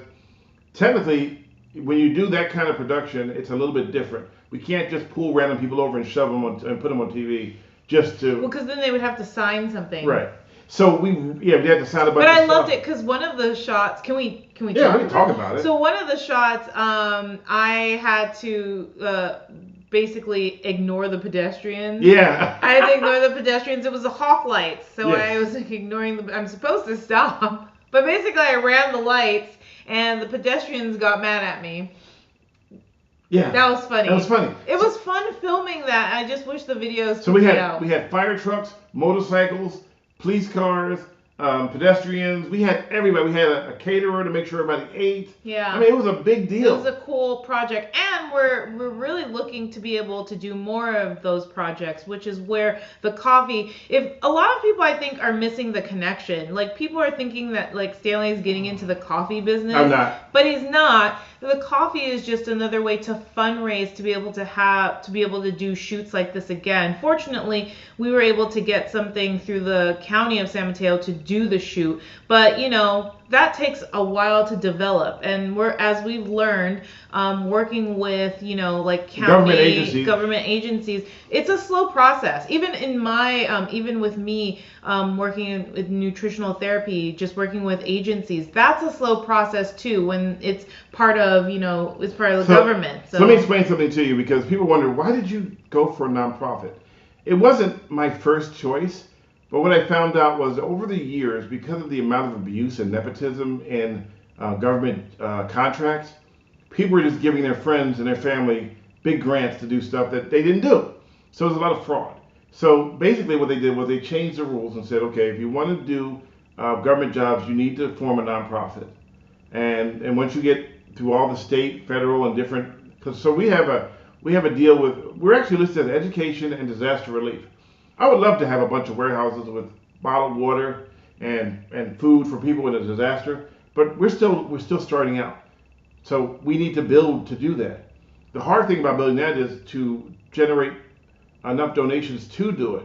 technically, when you do that kind of production, it's a little bit different. We can't just pull random people over and shove them and put them on TV just to. Well, because then they would have to sign something. Right. So we had to sign a bunch. But I of loved stuff. it because one of the shots. Can we? Yeah, we can talk about it. So one of the shots, I had to basically ignore the pedestrians. Yeah. I had to ignore the pedestrians. It was the hawk lights, so Yes. I was like ignoring the. I'm supposed to stop, but basically I ran the lights, and the pedestrians got mad at me. Yeah. That was funny. That was funny. It was fun filming that. I just wish the videos. So could we be out. had fire trucks, motorcycles, police cars, pedestrians. We had everybody. We had a caterer to make sure everybody ate. Yeah. I mean, it was a big deal. It was a cool project, and we're really looking to be able to do more of those projects, which is where the coffee. If a lot of people I think are missing the connection, like people are thinking that like Stanley is getting into the coffee business. I'm not. But he's not. The coffee is just another way to fundraise to be able to do shoots like this again. Fortunately, we were able to get something through the county of San Mateo to do the shoot, but that takes a while to develop, and as we've learned, working with like county government agencies, it's a slow process. Even in my even with me working with nutritional therapy, just working with agencies, that's a slow process too when it's part of the government. So let me explain something to you, because people wonder, why did you go for a nonprofit? It wasn't my first choice. But what I found out was over the years, because of the amount of abuse and nepotism in government contracts, people were just giving their friends and their family big grants to do stuff that they didn't do. So there's a lot of fraud. So basically what they did was they changed the rules and said, okay, if you want to do government jobs, you need to form a nonprofit. And once you get through all the state, federal, and different, so we have a deal with, we're actually listed as education and disaster relief. I would love to have a bunch of warehouses with bottled water and food for people in a disaster, but we're still starting out. So we need to build to do that. The hard thing about building that is to generate enough donations to do it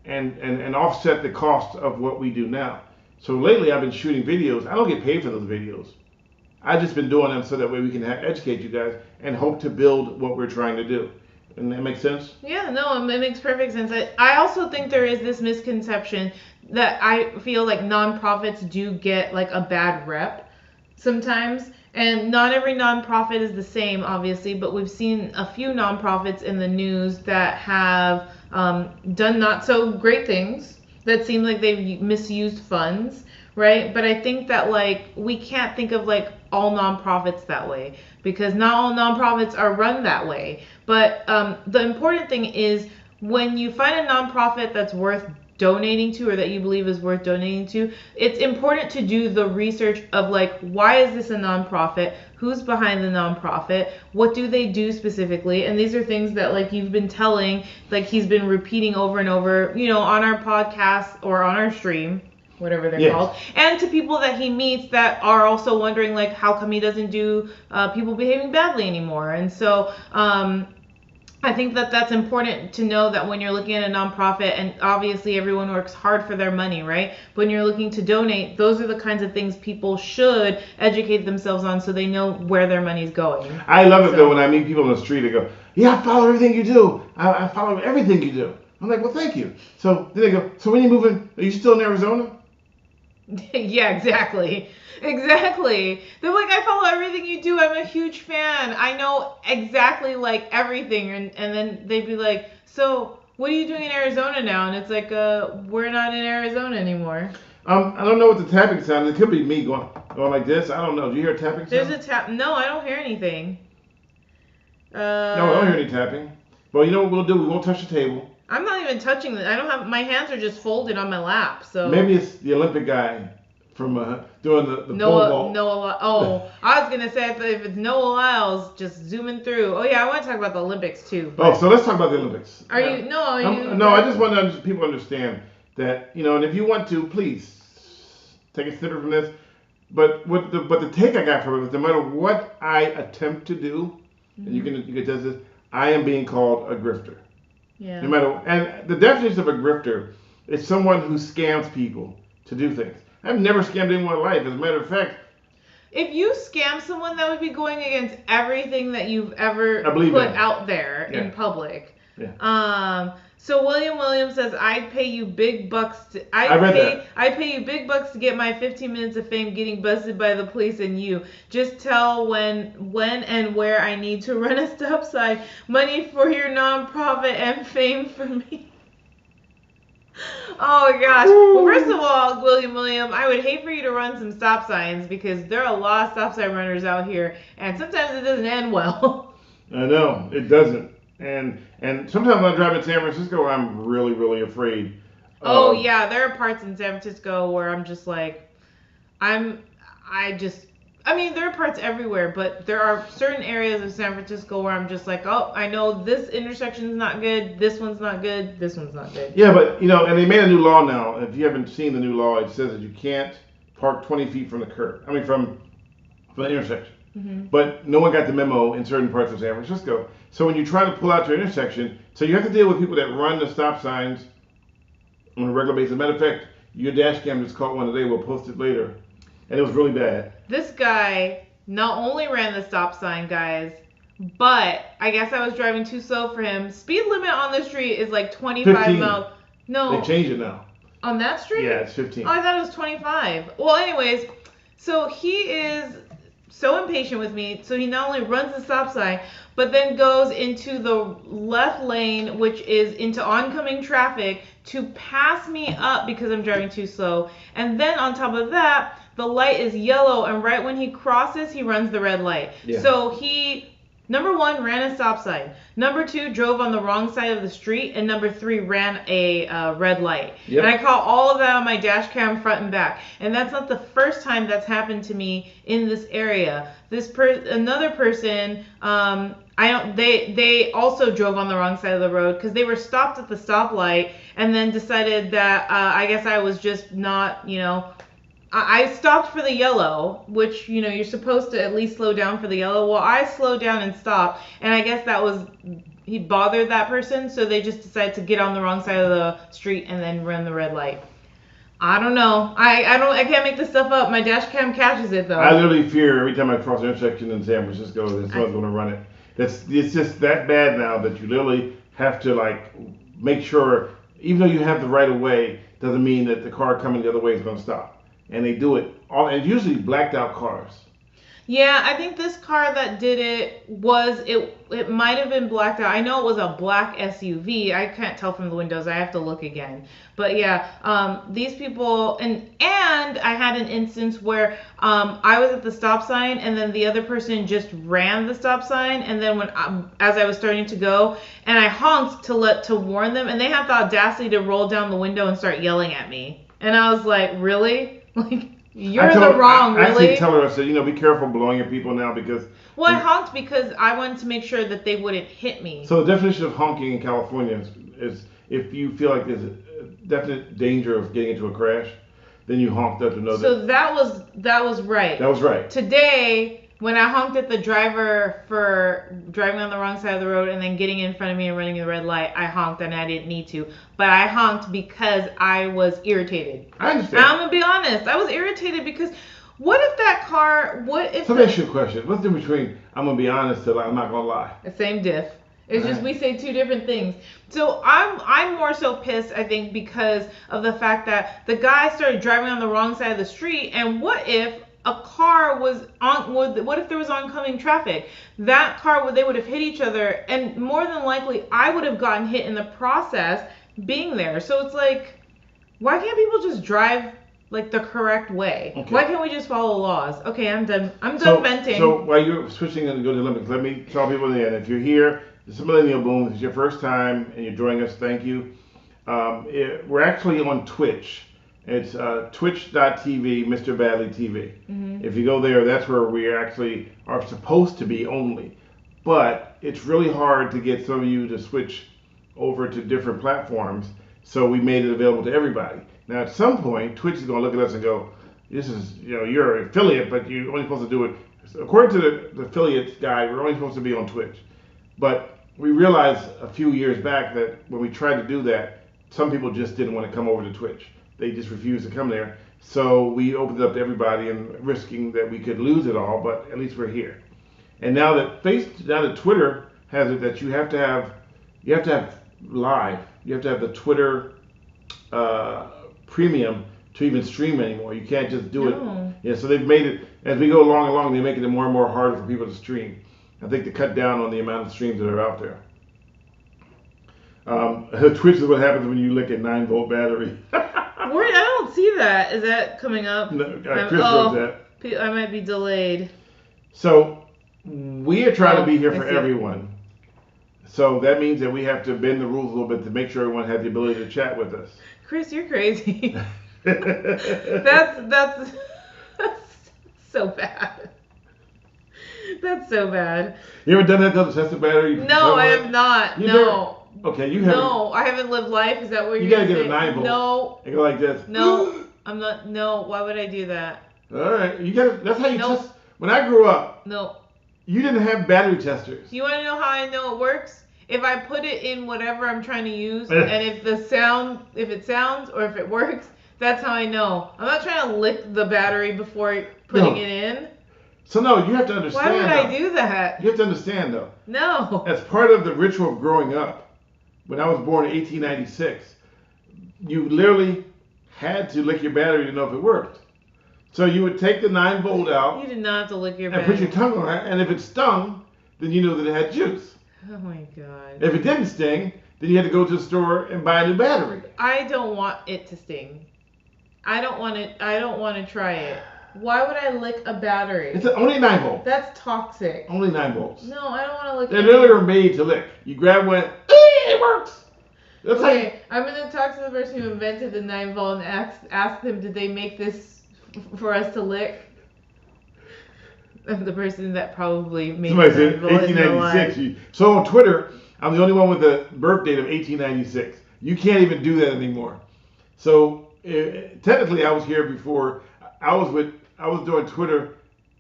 and offset the cost of what we do now. So lately I've been shooting videos. I don't get paid for those videos. I've just been doing them so that way we can educate you guys and hope to build what we're trying to do. And that makes sense? Yeah, no, it makes perfect sense. I also think there is this misconception that I feel like nonprofits do get like a bad rep sometimes. And not every nonprofit is the same, obviously, but we've seen a few nonprofits in the news that have done not so great things that seem like they've misused funds, right? But I think that like we can't think of like all nonprofits that way, because not all nonprofits are run that way. But the important thing is when you find a nonprofit that's worth donating to or that you believe is worth donating to, it's important to do the research of like, why is this a nonprofit? Who's behind the nonprofit? What do they do specifically? And these are things that like you've been telling, like he's been repeating over and over, you know, on our podcast or on our stream, whatever they're called, and to people that he meets that are also wondering like, how come he doesn't do people behaving badly anymore? And so I think that that's important to know, that when you're looking at a nonprofit, and obviously everyone works hard for their money, right? When you're looking to donate, those are the kinds of things people should educate themselves on so they know where their money's going. I love it though when I meet people on the street, they go, yeah, I follow everything you do. I follow everything you do. I'm like, well, thank you. So then they go, so when are you moving? Are you still in Arizona? Yeah, exactly. Exactly. They're like, I follow everything you do. I'm a huge fan. I know exactly like everything. And then they'd be like, so what are you doing in Arizona now? And it's like, we're not in Arizona anymore. I don't know what the tapping sound is. It could be me going like this. I don't know. Do you hear a tapping sound? There's a tap. No, I don't hear anything. No, I don't hear any tapping. Well, you know what we'll do? We won't touch the table. I'm not even touching it. I don't have, my hands are just folded on my lap. So maybe it's the Olympic guy from doing the pole vault. Noah. Oh, I was gonna say if it's Noah Lyles just zooming through. Oh yeah, I want to talk about the Olympics too. Oh, so let's talk about the Olympics. Are you? No, no. I just want people to understand that, you know, and if you want to, please take a snippet from this. But the take I got from it is, no matter what I attempt to do, and you can test this, I am being called a grifter. Yeah. No matter, and the definition of a grifter is someone who scams people to do things. I've never scammed anyone in my life. As a matter of fact, if you scam someone, that would be going against everything that you've ever put out there in public. Yeah. So William Williams says, I'd pay you big bucks I pay you big bucks to get my 15 minutes of fame getting busted by the police and you. Just tell when and where I need to run a stop sign. Money for your nonprofit and fame for me. Oh my gosh. Well, first of all, William, I would hate for you to run some stop signs because there are a lot of stop sign runners out here, and sometimes it doesn't end well. I know, it doesn't. And sometimes when I drive in San Francisco, I'm really, really afraid. Oh yeah, there are parts in San Francisco where I'm just like, I mean, there are parts everywhere, but there are certain areas of San Francisco where I'm just like, oh, I know this intersection's not good, this one's not good, this one's not good. Yeah, but, you know, and they made a new law now. If you haven't seen the new law, it says that you can't park 20 feet from the curb. I mean, from the intersection. Mm-hmm. But no one got the memo in certain parts of San Francisco. So when you try to pull out your intersection, so you have to deal with people that run the stop signs on a regular basis. As a matter of fact, your dash cam just caught one today. We'll post it later. And it was really bad. This guy not only ran the stop sign, guys, but I guess I was driving too slow for him. Speed limit on the street is like 25 15. miles. No. They changed it now. On that street? Yeah, it's 15. Oh, I thought it was 25. Well, anyways, so he is so impatient with me. So he not only runs the stop sign, but then goes into the left lane, which is into oncoming traffic, to pass me up because I'm driving too slow. And then on top of that, the light is yellow, and right when he crosses, he runs the red light. Yeah. So he, number one, ran a stop sign. Number two, drove on the wrong side of the street. And number three, ran a red light. Yep. And I caught all of that on my dash cam front and back. And that's not the first time that's happened to me in this area. Another person, they also drove on the wrong side of the road because they were stopped at the stoplight and then decided that I guess I was just not, you know, I stopped for the yellow, which, you know, you're supposed to at least slow down for the yellow. Well, I slowed down and stopped, and I guess he bothered that person, so they just decided to get on the wrong side of the street and then run the red light. I don't know. I can't make this stuff up. My dash cam catches it, though. I literally fear every time I cross an intersection in San Francisco that someone's going to run it. It's just that bad now that you literally have to, like, make sure, even though you have the right of way, doesn't mean that the car coming the other way is going to stop. And they do it all, and usually blacked out cars. Yeah, I think this car that did it might have been blacked out. I know it was a black SUV. I can't tell from the windows. I have to look again. But yeah, these people and I had an instance where I was at the stop sign and then the other person just ran the stop sign, and then as I was starting to go, and I honked to warn them, and they had the audacity to roll down the window and start yelling at me. And I was like, really? Like, you're in the wrong, I really? actually tell her, I said, be careful blowing at people now because... Well, I honked because I wanted to make sure that they wouldn't hit me. So the definition of honking in California is if you feel like there's a definite danger of getting into a crash, then you honk up to know So that was right. That was right. Today, when I honked at the driver for driving on the wrong side of the road and then getting in front of me and running the red light, I honked and I didn't need to. But I honked because I was irritated. I understand. And I'm going to be honest. I was irritated because what if that car... Let me ask you a question. What's the difference between I'm going to be honest and I'm not going to lie? The same diff. It's just we say two different things. So I'm more so pissed, I think, because of the fact that the guy started driving on the wrong side of the street. And what if a car was on? What if there was oncoming traffic? That car, they would have hit each other, and more than likely, I would have gotten hit in the process being there. So it's like, why can't people just drive like the correct way? Okay. Why can't we just follow laws? Okay, I'm done. I'm done venting. So while you're switching and go to the Olympics, let me tell people in the end, if you're here. This is Millennial-Boom. If it's your first time and you're joining us, thank you. We're actually on Twitch. It's twitch.tv, Mr. Badley TV. Mm-hmm. If you go there, that's where we actually are supposed to be only. But it's really hard to get some of you to switch over to different platforms, so we made it available to everybody. Now, at some point, Twitch is going to look at us and go, this is, you're an affiliate, but you're only supposed to do it. According to the affiliate guide, we're only supposed to be on Twitch. But we realized a few years back that when we tried to do that, some people just didn't want to come over to Twitch. They just refused to come there. So we opened it up to everybody, and risking that we could lose it all, but at least we're here. And now that Twitter has it that you have to have live. You have to have the Twitter premium to even stream anymore. You can't just do it. Yeah, so they've made it, as we go along, they make it more and more harder for people to stream. I think to cut down on the amount of streams that are out there. Twitch is what happens when you lick a 9-volt battery. I don't see that. Is that coming up? No, Chris wrote that. I might be delayed. So we are trying to be here for everyone. So that means that we have to bend the rules a little bit to make sure everyone has the ability to chat with us. Chris, you're crazy. That's so bad. That's so bad. You ever done that to test the battery? No, I have not. No. Okay, you haven't. No, I haven't lived life. Is that what you gotta get a 9-volt? No. And go like this. No, I'm not. No, why would I do that? All right, you got. That's how you test. When I grew up. No. You didn't have battery testers. You want to know how I know it works? If I put it in whatever I'm trying to use, and if it sounds or if it works, that's how I know. I'm not trying to lick the battery before putting it in. So no, you have to understand. Why would I do that? You have to understand though. No. As part of the ritual of growing up, when I was born in 1896, you literally had to lick your battery to know if it worked. So you would take the 9-volt out. You did not have to lick your battery. And put your tongue on it, and if it stung, then you knew that it had juice. Oh my God. If it didn't sting, then you had to go to the store and buy a new battery. I don't want it to sting. I don't want to try it. Why would I lick a battery? It's only 9-volt. That's toxic. Only 9 volts. No, I don't want to lick. They're literally made to lick. You grab one, it works. That's okay, I'm gonna talk to the person who invented the 9-volt and ask them, did they make this for us to lick? I'm the person that probably made Somebody said 1896. So on Twitter, I'm the only one with the birth date of 1896. You can't even do that anymore. So technically, I was here before. I was doing Twitter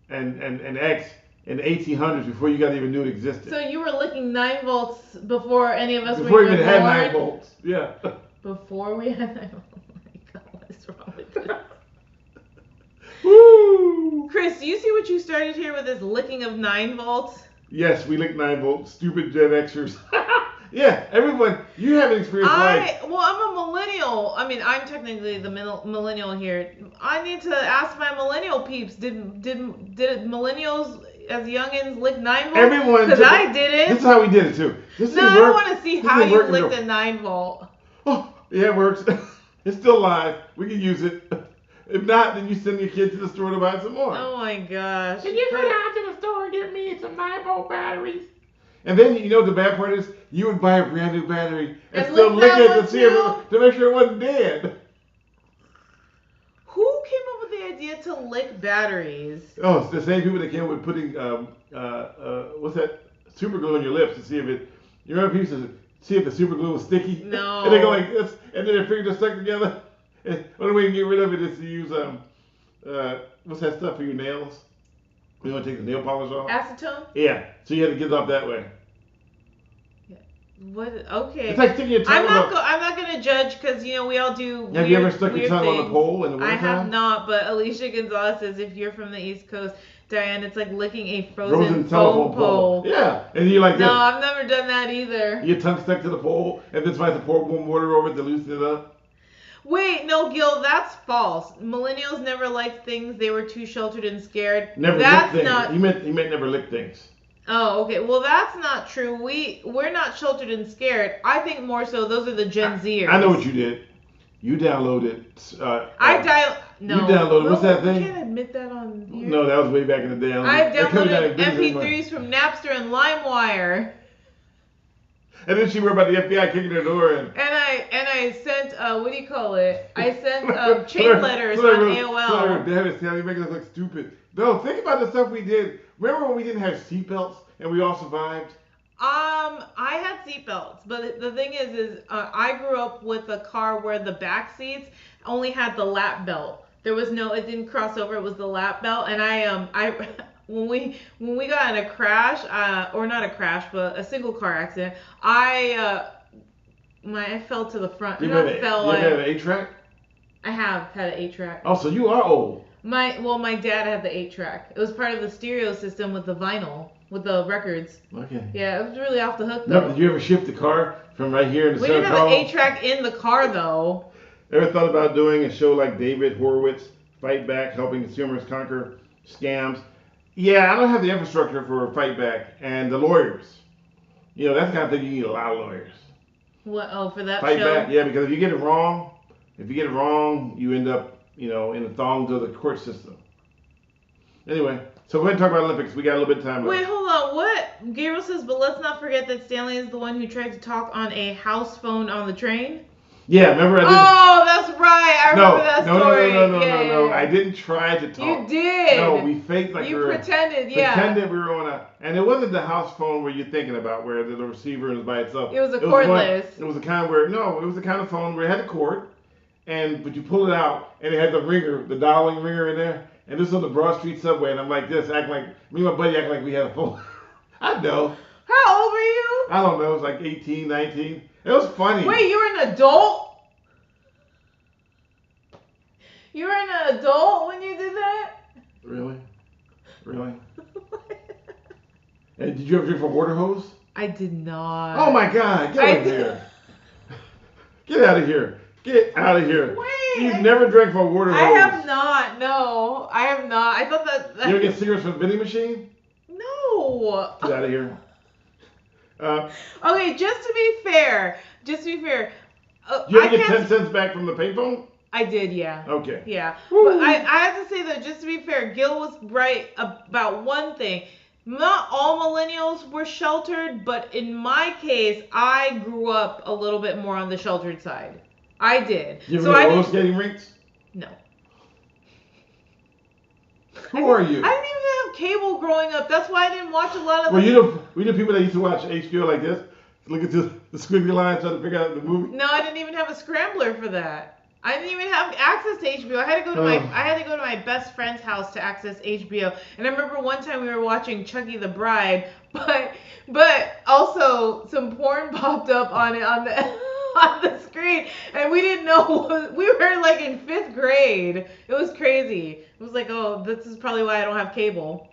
and X in the 1800s before you guys even knew it existed. So you were licking 9 volts before any of us before were even born? Before we even had 9 volts. Yeah. Before we had 9 volts. Oh my God, what is wrong with this? Woo! Chris, do you see what you started here with this licking of 9 volts? Yes, we lick 9 volts. Stupid Gen Xers. Yeah, everyone, you haven't experienced life. Well, I'm a millennial. I mean, I'm technically the millennial here. I need to ask my millennial peeps. Did millennials as youngins lick 9 volt? Everyone. Because I didn't. This is how we did it too. This No, I don't want to see how you licked a 9 volt. Oh, yeah, it works. It's still live. We can use it. If not, then you send your kid to the store to buy some more. Oh my gosh. Can you go down to the store and get me some 9 volt batteries? And then, you know what the bad part is? You would buy a brand new battery and still lick it to see to make sure it wasn't dead. Who came up with the idea to lick batteries? Oh, it's the same people that came up with putting, what's that? Super glue on your lips to see if it, you remember people used to see if the super glue was sticky? No. And they go like this, and then their fingers are stuck together. And the only way you can get rid of it is to use, what's that stuff for your nails? You want to take the nail polish off? Acetone? Yeah. So you had to get it off that way. What? Okay. It's like sticking your tongue I'm not gonna judge because we all do. Have you ever stuck your tongue on the pole in the wintertime? I have not, but Alicia Gonzalez says if you're from the East Coast, Diane, it's like licking a frozen telephone pole. Yeah, and you like this. No, I've never done that either. Your tongue stuck to the pole, and then somebody has to pour warm water over it to loosen it up. Wait, no, Gil, that's false. Millennials never liked things; they were too sheltered and scared. Never that's lick things. Not... He meant never lick things. Oh, okay. Well, that's not true. We're not sheltered and scared. I think more so those are the Gen Zers. I know what you did. You downloaded. No. You downloaded. What's that thing? You can't admit that on here. No, that was way back in the day. I downloaded MP3s from Napster and LimeWire. And then she worried about the FBI kicking her door in. And I sent what do you call it? I sent chain letters on AOL. Damn it, Stanley, making us look stupid. No, think about the stuff we did. Remember when we didn't have seatbelts and we all survived? I had seatbelts, but the thing is I grew up with a car where the back seats only had the lap belt. There was no, it didn't cross over. It was the lap belt, and when we got in a crash, or not a crash, but a single car accident, I fell to the front. You ever had an 8-track? I have had an 8-track. Oh, so you are old. My dad had the 8-track. It was part of the stereo system with the vinyl, with the records. Okay. Yeah, it was really off the hook though. No, did you ever shift the car from right here in the We center didn't have an 8-track in the car though. Ever thought about doing a show like David Horowitz, Fight Back, helping consumers conquer scams? Yeah, I don't have the infrastructure for Fight Back and the lawyers. That's the kind of thing you need a lot of lawyers. What? Oh, for that Fight show? Back, yeah, because if you get it wrong, you end up, in the thongs of the court system. Anyway, so go ahead and talk about Olympics. We got a little bit of time left. Wait, hold on. What? Gabriel says, but let's not forget that Stanley is the one who tried to talk on a house phone on the train. Yeah, remember I did. Oh, that's right. I remember that story. No. I didn't try to talk. You did. No, we faked like we were. Pretended we were on and it wasn't the house phone where you're thinking about where the receiver is by itself. It was a cordless. It was the kind it was the kind of phone where it had a cord, but you pull it out and it had the ringer, the dialing ringer in there. And this is on the Broad Street subway, and I'm like this, acting like me and my buddy acting like we had a phone. I know. How old were you? I don't know. It was like 18, 19. It was funny. Wait, you were an adult? You were an adult when you did that? Really? And did you ever drink from a water hose? I did not. Oh my God! Get out of here! Get out of here! Get out of here! Wait! You've never drank from a water hose. I have not. No, I have not. I thought that. You ever get cigarettes from a vending machine? No. Get out of here. Okay, just to be fair. Did you ever get 10 cents back from the payphone? I did, yeah. Okay. Yeah. Woo. But I have to say, though, just to be fair, Gil was right about one thing. Not all millennials were sheltered, but in my case, I grew up a little bit more on the sheltered side. I did. You ever roller skating rinks? No. Who are you? I didn't even have cable growing up. That's why I didn't watch a lot of we knew people that used to watch HBO like this. Look at the squiggly lines trying to figure out the movie. No, I didn't even have a scrambler for that. I didn't even have access to HBO. I had to go to my best friend's house to access HBO. And I remember one time we were watching Chucky the Bride, but also some porn popped up on the screen, and we didn't know. We were like in 5th grade. It was crazy. It was like, oh, this is probably why I don't have cable.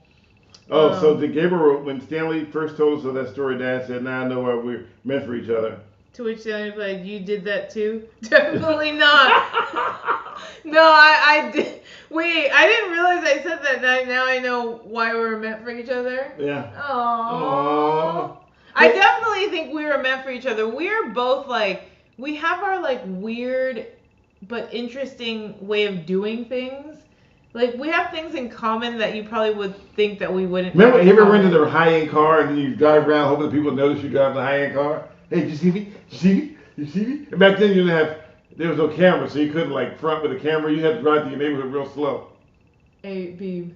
Oh, so the Gabriel, when Stanley first told us of that story, Dad said, "Now I know why we're meant for each other." To which Stanley was like, "You did that too?" Definitely not. No, I did. Wait, I didn't realize I said that. Now I know why we were meant for each other. Yeah. Aww. I definitely think we were meant for each other. We're both like, we have our like weird but interesting way of doing things. Like, we have things in common that you probably would think that we wouldn't. Remember, you ever rented a high-end car and then you drive around hoping that people notice you drive the high-end car? Hey, did you see me? You see me? You see me? And back then there was no camera, so you couldn't like front with a camera. You had to drive through your neighborhood real slow. Hey, Beeb,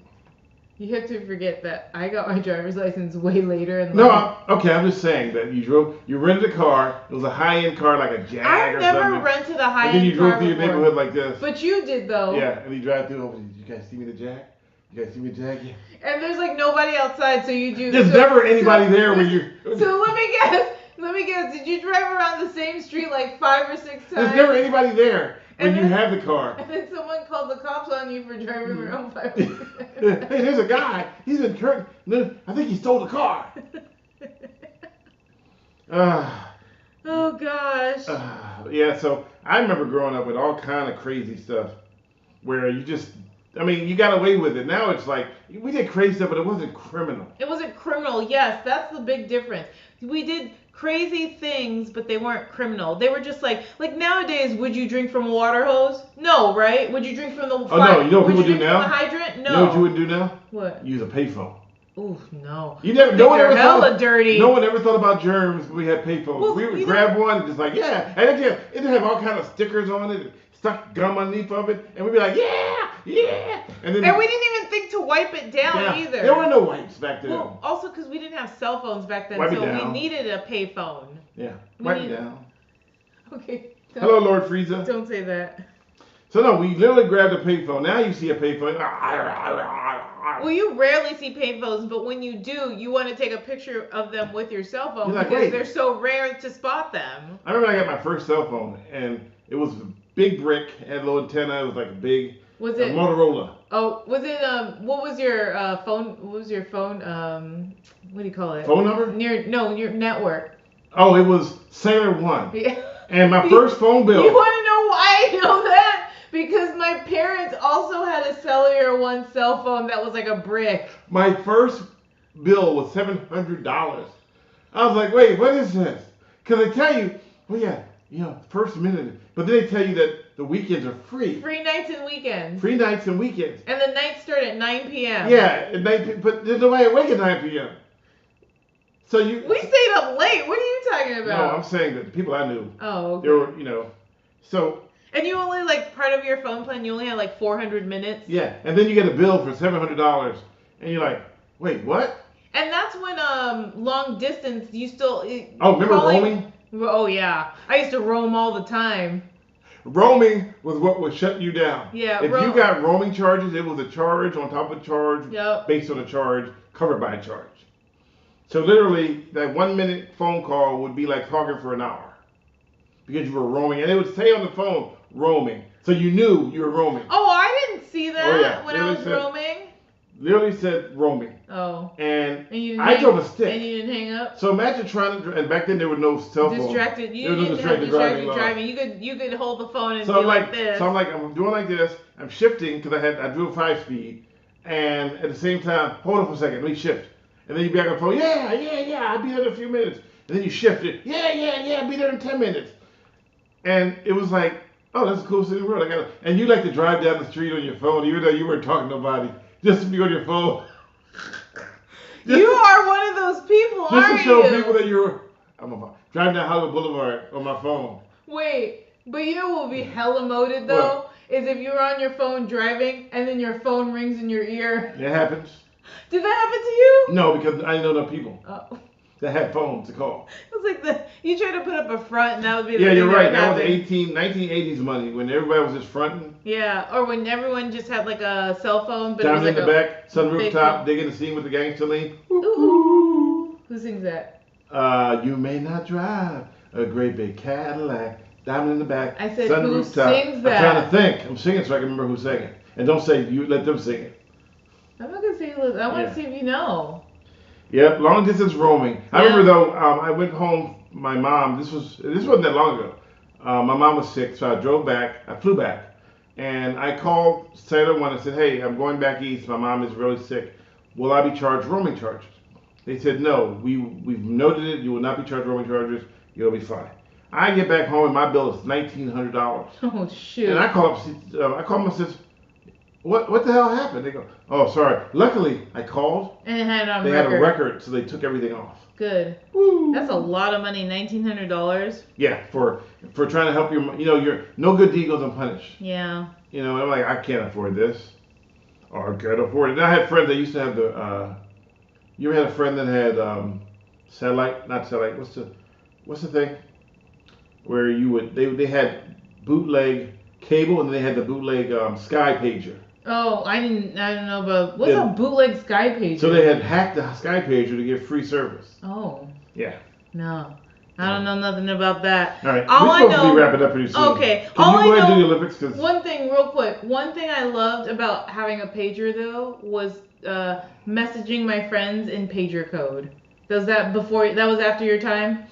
you have to forget that I got my driver's license way later in life. No, I'm just saying that you rented a car. It was a high-end car like a Jag I've or something. never rented a high-end car. And then you drove through your before. neighborhood like this. But you did though. Yeah, and you drive through. Oh, did you guys see me the Jag? You guys see me the Jag? Yeah. And there's like nobody outside, so you do. There's never anybody there when you. So let me guess. Did you drive around the same street like 5 or 6 times? There's never anybody there when you have the car. And then someone called the cops on you for driving around 5 or 6 times. Hey, there's a guy. He's in Kirk. I think he stole the car. Oh gosh. Yeah, so I remember growing up with all kind of crazy stuff where you got away with it. Now it's like, we did crazy stuff, but it wasn't criminal. It wasn't criminal, yes. That's the big difference. We did crazy things, but they weren't criminal. They were just like nowadays, would you drink from a water hose? No, right? Would you drink from the no, you know what people do now? From the hydrant? No. You know what you wouldn't do now? What? Use a payphone. Ooh, no. No one ever hella dirty. No one ever thought about germs when we had payphones. Well, we would grab one, just like, yeah. And it'd have all kind of stickers on it, stuck gum underneath of it, and we'd be like, yeah, yeah. And we didn't even think to wipe it down either. There were no wipes back then. Well, also because we didn't have cell phones back then, Wipe so it down. we needed a payphone. Yeah, wipe it down. Okay. Hello, Lord Frieza. Don't say that. So no, we literally grabbed a payphone. Now you see a payphone. Well, you rarely see payphones, but when you do, you want to take a picture of them with your cell phone because they're so rare to spot them. I remember I got my first cell phone, and it was a big brick, had a little antenna. It was like a big Motorola. Oh, was it what was your phone? What was your phone? What do you call it? Phone number? Your network. Oh, it was Sailor One. Yeah. And my first phone bill. You want to know why I know that? Because my parents also had a Cellular One cell phone that was like a brick. My first bill was $700. I was like, wait, what is this? Because they tell you, well, yeah, first minute. But then they tell you that the weekends are free. Free nights and weekends. Free nights and weekends. And the nights start at 9 p.m. Yeah, but there's nobody awake at 9 p.m. So We stayed up late. What are you talking about? No, I'm saying that the people I knew. Oh, okay. They were, so. And you only, part of your phone plan, you only had 400 minutes? Yeah, and then you get a bill for $700, and you're like, wait, what? And that's when long distance, you still... remember roaming? Oh, yeah. I used to roam all the time. Roaming was what would shut you down. Yeah. If you got roaming charges, it was a charge on top of a charge, based on a charge, covered by a charge. So literally, that 1 minute phone call would be like talking for an hour. Because you were roaming, and it would say on the phone, roaming. So you knew you were roaming. Oh, I didn't see that when I was roaming. Literally said roaming. Oh. And I drove a stick. And you didn't hang up? So imagine trying to, and back then there were no cell phones. Distracted. You didn't have distracted driving. You could hold the phone and do like this. So I'm doing like this. I'm shifting because I drove 5-speed. And at the same time, hold on for a second, let me shift. And then you back on the phone, yeah, I'll be there in a few minutes. And then you shift it, yeah, I'll be there in 10 minutes. And it was like, oh, that's the coolest thing in the world. And you like to drive down the street on your phone, even though you weren't talking to nobody, just to be on your phone. You are one of those people, aren't you? Just to show people that I'm driving down Hollywood Boulevard on my phone. Wait, but you know what would be hella moted though? What? Is if you were on your phone driving and then your phone rings in your ear. It happens. Did that happen to you? No, because I didn't know enough people. Oh. That had phones to call. It was like you try to put up a front and that would be the Yeah, thing you're right. That was 1980s money when everybody was just fronting. Yeah, or when everyone just had like a cell phone, but Diamond it was in the back, sunroof top, digging the scene with the gangster lean. Ooh. Who sings that? You may not drive a great big Cadillac. Diamond in the back. I said, sunroof who top. sings that? I'm trying to think. I'm singing so I can remember who's singing. And don't say you. Let them sing it. I'm not gonna say I want to see if you know. Yep, long distance roaming. I remember though, I went home. My mom. This wasn't that long ago. My mom was sick, so I drove back. I flew back, and I called Sailor One and said, "Hey, I'm going back east. My mom is really sick. Will I be charged roaming charges?" They said, "No. We've noted it. You will not be charged roaming charges. You'll be fine." I get back home and my bill is $1,900. Oh shoot! And I call up. I call them and says, What the hell happened? They go, "Oh, sorry. Luckily, I called. And it had it on They record. had a record, so they took everything off." Good. Woo. That's a lot of money, $1,900. Yeah, for trying to help your no good deed goes unpunished. Yeah. And I'm like, I can't afford this, or I can't afford it. And I had friends that used to have the. You ever had a friend that had satellite? Not satellite. What's the thing? Where they had bootleg cable and they had the bootleg Sky pager. Oh, I don't know, but what's a bootleg Sky pager? So they had hacked the Sky pager to get free service. Oh. Yeah. No. I don't know nothing about that. All right. We're supposed to be wrapping up pretty soon. Okay. Can you go ahead and do the Olympics? Cause one thing, real quick. One thing I loved about having a pager, though, was messaging my friends in pager code. Was that before? That was after your time?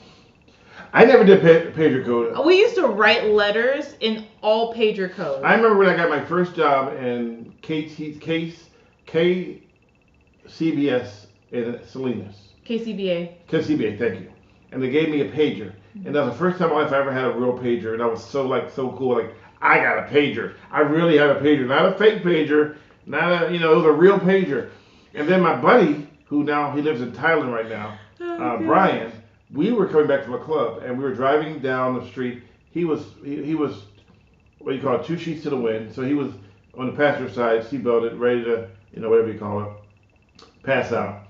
I never did pager code. We used to write letters in all pager code. I remember when I got my first job in KCBS in Salinas. KCBA. KCBA, thank you. And they gave me a pager. And that was the first time in my life I ever had a real pager. And I was so cool. Like, I got a pager. I really have a pager. Not a fake pager. It was a real pager. And then my buddy, who now, he lives in Thailand right now, Brian, we were coming back from a club, and we were driving down the street. He was what you call it, 2 sheets to the wind. So he was on the passenger side, seatbelted, ready to, whatever you call it, pass out.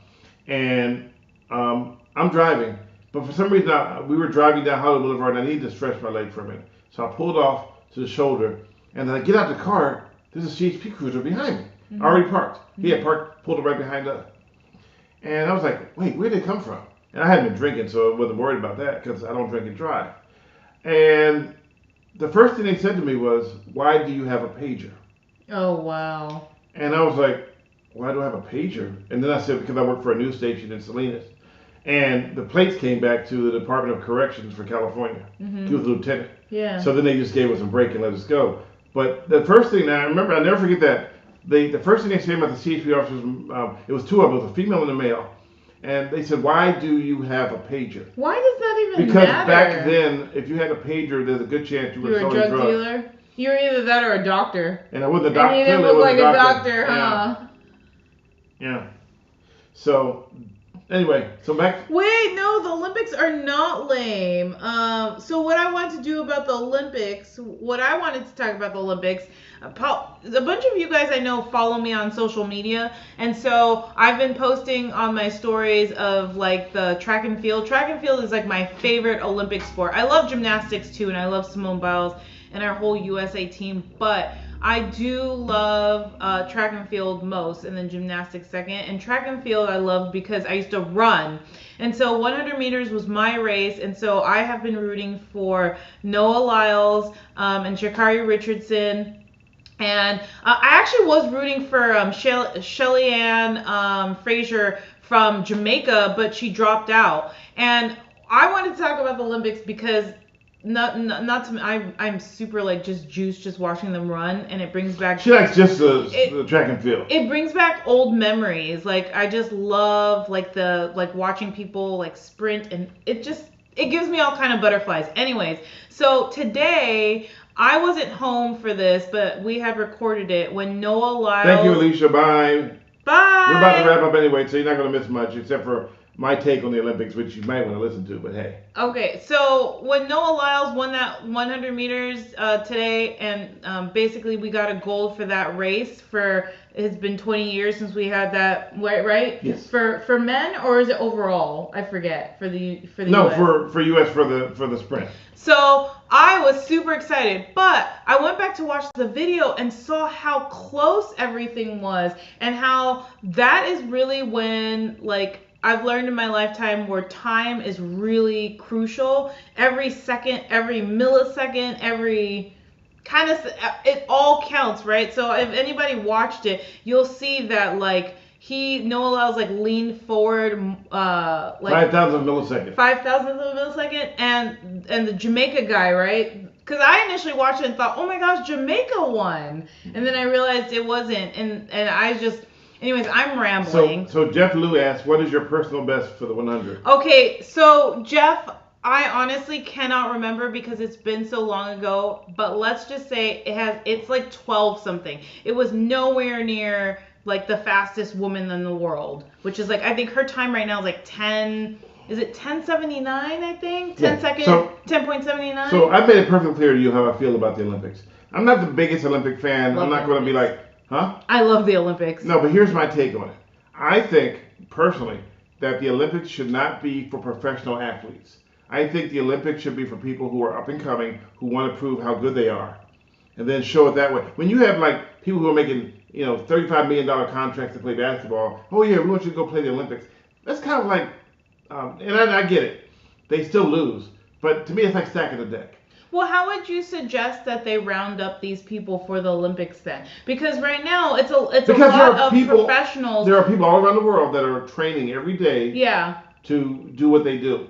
And I'm driving, but for some reason we were driving down Hollywood Boulevard, and I needed to stretch my leg for a minute. So I pulled off to the shoulder, and then I get out the car. There's a CHP cruiser behind me, already parked. He had pulled it right behind us. And I was like, wait, where did it come from? And I hadn't been drinking, so I wasn't worried about that because I don't drink and drive. And the first thing they said to me was, "Why do you have a pager?" Oh, wow. And I was like, "Why do I have a pager?" And then I said, "Because I work for a news station in Salinas." And the plates came back to the Department of Corrections for California. He was a lieutenant. Yeah. So then they just gave us a break and let us go. But the first thing, I remember, I'll never forget that. The first thing they said about the CHP officers, it was 2 of them, it was a female and a male. And they said, "Why do you have a pager?" Why does that even because matter? back then, if you had a pager, there's a good chance you were selling drugs. You were a drug dealer? You were either that or a doctor. And I wasn't a doctor. And you didn't look like a doctor, huh? Yeah. So, anyway, back. Wait, no, the Olympics are not lame. So what I want to do about the Olympics, what I wanted to talk about the Olympics, a bunch of you guys I know follow me on social media, and so I've been posting on my stories of like the track and field. Track and field is like my favorite Olympic sport. I love gymnastics too, and I love Simone Biles and our whole USA team, but I do love track and field most, and then gymnastics second. And track and field I love because I used to run. And so 100 meters was my race, and so I have been rooting for Noah Lyles and Sha'Carri Richardson. And I actually was rooting for Shelly Ann Fraser from Jamaica, but she dropped out. And I wanted to talk about the Olympics because I'm super like just juiced just watching them run, and it brings back. She likes just the track and field. It brings back old memories. Like I just love like watching people like sprint, and it gives me all kind of butterflies. Anyways, so today I wasn't home for this, but we had recorded it when Noah Lyles. Thank you, Alicia. Bye. Bye. We're about to wrap up anyway, so you're not going to miss much except for my take on the Olympics, which you might want to listen to, but hey. Okay, so when Noah Lyles won that 100 meters today, and basically we got a gold for that race. It's been 20 years since we had that, right? Yes. For men, or is it overall? I forget. For the no, US. for US for the sprint. So I was super excited, but I went back to watch the video and saw how close everything was, and how that is really when like I've learned in my lifetime where time is really crucial. Every second, every millisecond, every kind of, it all counts, right? So if anybody watched it, you'll see that like Noah Lyles like leaned forward like 5,000 millisecond. 5,000th of a millisecond, and the Jamaica guy, right? Because I initially watched it and thought, oh my gosh, Jamaica won, and then I realized it wasn't, and I just, anyways, I'm rambling. So Jeff Lou asked, what is your personal best for the 100? Okay, so Jeff, I honestly cannot remember because it's been so long ago, but let's just say it's like 12 something. It was nowhere near like the fastest woman in the world, which is like, I think her time right now is like 10, is it 10:79, I think? 10 seconds, 10.79? So I made it perfectly clear to you how I feel about the Olympics. I'm not the biggest Olympic fan. I'm not going to be like, huh? I love the Olympics. No, but here's my take on it. I think, personally, that the Olympics should not be for professional athletes. I think the Olympics should be for people who are up and coming, who want to prove how good they are, and then show it that way. When you have like people who are making, $35 million contracts to play basketball, oh yeah, we want you to go play the Olympics. That's kind of like, and I get it, they still lose, but to me it's like stacking the deck. Well, how would you suggest that they round up these people for the Olympics then? Because right now it's a lot of professionals. There are people all around the world that are training every day to do what they do.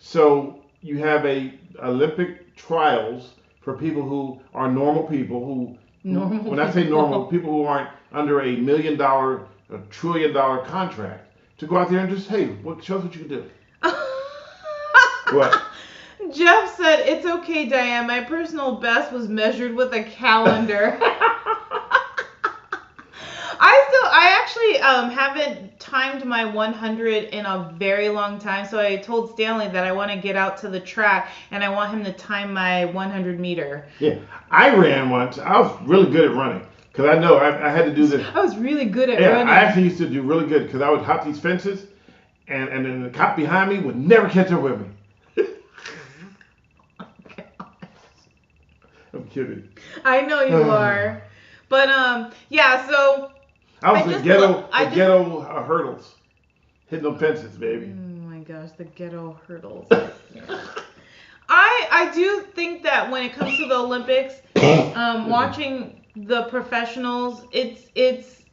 So you have a Olympic trials for people who are normal people when I say normal, people who aren't under $1 million, $1 trillion contract, to go out there and just, hey, show us what you can do. What? Jeff said, it's okay, Diane. My personal best was measured with a calendar. I actually haven't timed my 100 in a very long time, so I told Stanley that I want to get out to the track and I want him to time my 100 meter. Yeah, I ran once. I was really good at running because I know I had to do this. I was really good at running. I actually used to do really good because I would hop these fences and then the cop behind me would never catch up with me. I'm kidding. I know you are. But, yeah, so... I was the ghetto hurdles. Hitting them fences, baby. Oh my gosh, the ghetto hurdles. I do think that when it comes to the Olympics, watching the professionals, it's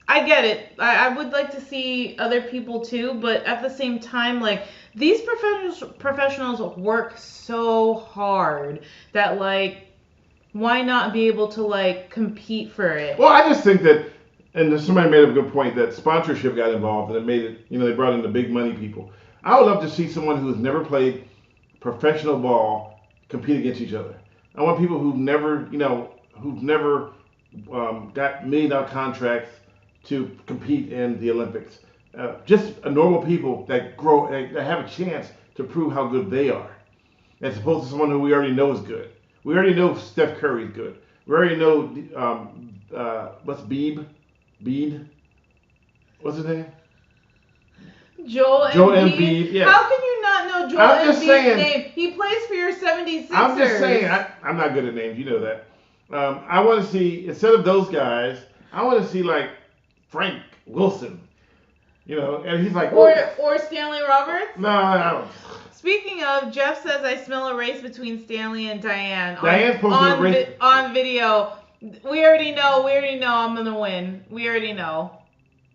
I get it. I would like to see other people too, but at the same time, like, these professionals work so hard that, like, why not be able to, like, compete for it? Well, I just think that, and somebody made a good point, that sponsorship got involved and it made it, they brought in the big money people. I would love to see someone who has never played professional ball compete against each other. I want people who've never got $1 million contracts to compete in the Olympics. Just normal people that have a chance to prove how good they are, as opposed to someone who we already know is good. We already know Steph Curry's good. We already know what's Bede? What's his name? Joel Embiid. Yeah. How can you not know Joel Embiid's name? He plays for your 76ers. I'm just saying. I'm not good at names. You know that. I want to see, instead of those guys, I want to see like Frank Wilson. And he's like, or Stanley Roberts. No, I don't. Speaking of, Jeff says I smell a race between Stanley and Diane. Diane's posted a race on video. We already know I'm gonna win. We already know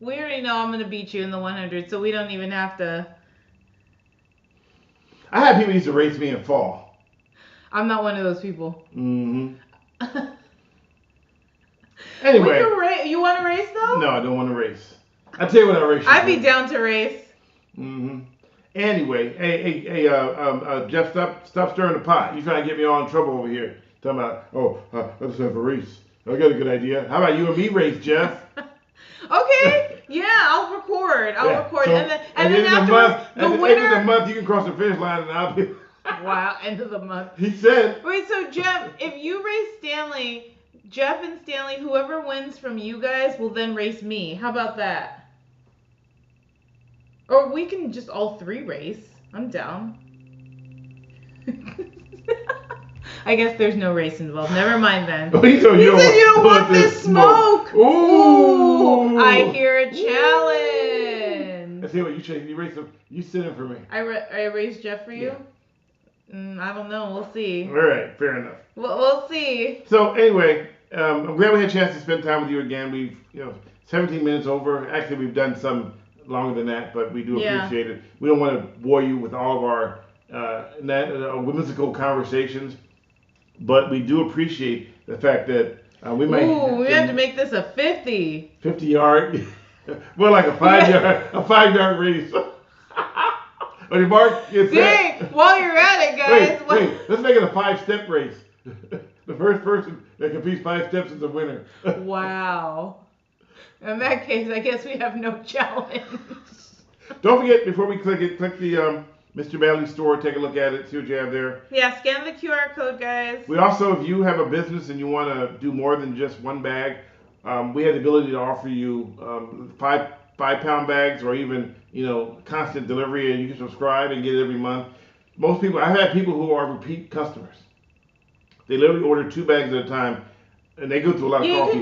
I'm gonna beat you in the 100, so we don't even have to. I had people used to race me and fall. I'm not one of those people. Mm-hmm. Anyway. You want to race though? No, I don't want to race. I tell you what I race. I'd be down to race. Mm-hmm. Anyway, hey, Jeff, stop stirring the pot. You're trying to get me all in trouble over here. Talking about, let's have a race. I got a good idea. How about you and me race, Jeff? Okay. Yeah, I'll record. So, and then afterwards, the winner. At the end of the month, you can cross the finish line, and I'll be. Wow, end of the month. He said. Wait, so Jeff, if you race Stanley, Jeff and Stanley, whoever wins from you guys will then race me. How about that? Or we can just all three race. I'm down. I guess there's no race involved. Never mind then. He said you don't want this smoke. Ooh. I hear a challenge. I see what you race him. You sit in for me. I race Jeff for you? I don't know. We'll see. All right, fair enough. We'll see. So anyway, I'm glad we had a chance to spend time with you again. We've 17 minutes over. Actually, we've done some longer than that, but we do appreciate it. We don't want to bore you with all of our whimsical conversations, but we do appreciate the fact that we might. We have to make this a 50. 50-yard. More like a 5-yard race. Okay, Mark, it's Dang, while you're at it, guys. Wait, let's make it a 5-step race. The first person that completes 5 steps is the winner. Wow. In that case, I guess we have no challenge. Don't forget, before we click the Mr. Bailey store, take a look at it, see what you have there. Yeah, scan the QR code, guys. We also, if you have a business and you want to do more than just one bag, we have the ability to offer you 5-pound bags or even constant delivery, and you can subscribe and get it every month. Most people, I've had people who are repeat customers. They literally order 2 bags at a time, and they go through a lot of coffee.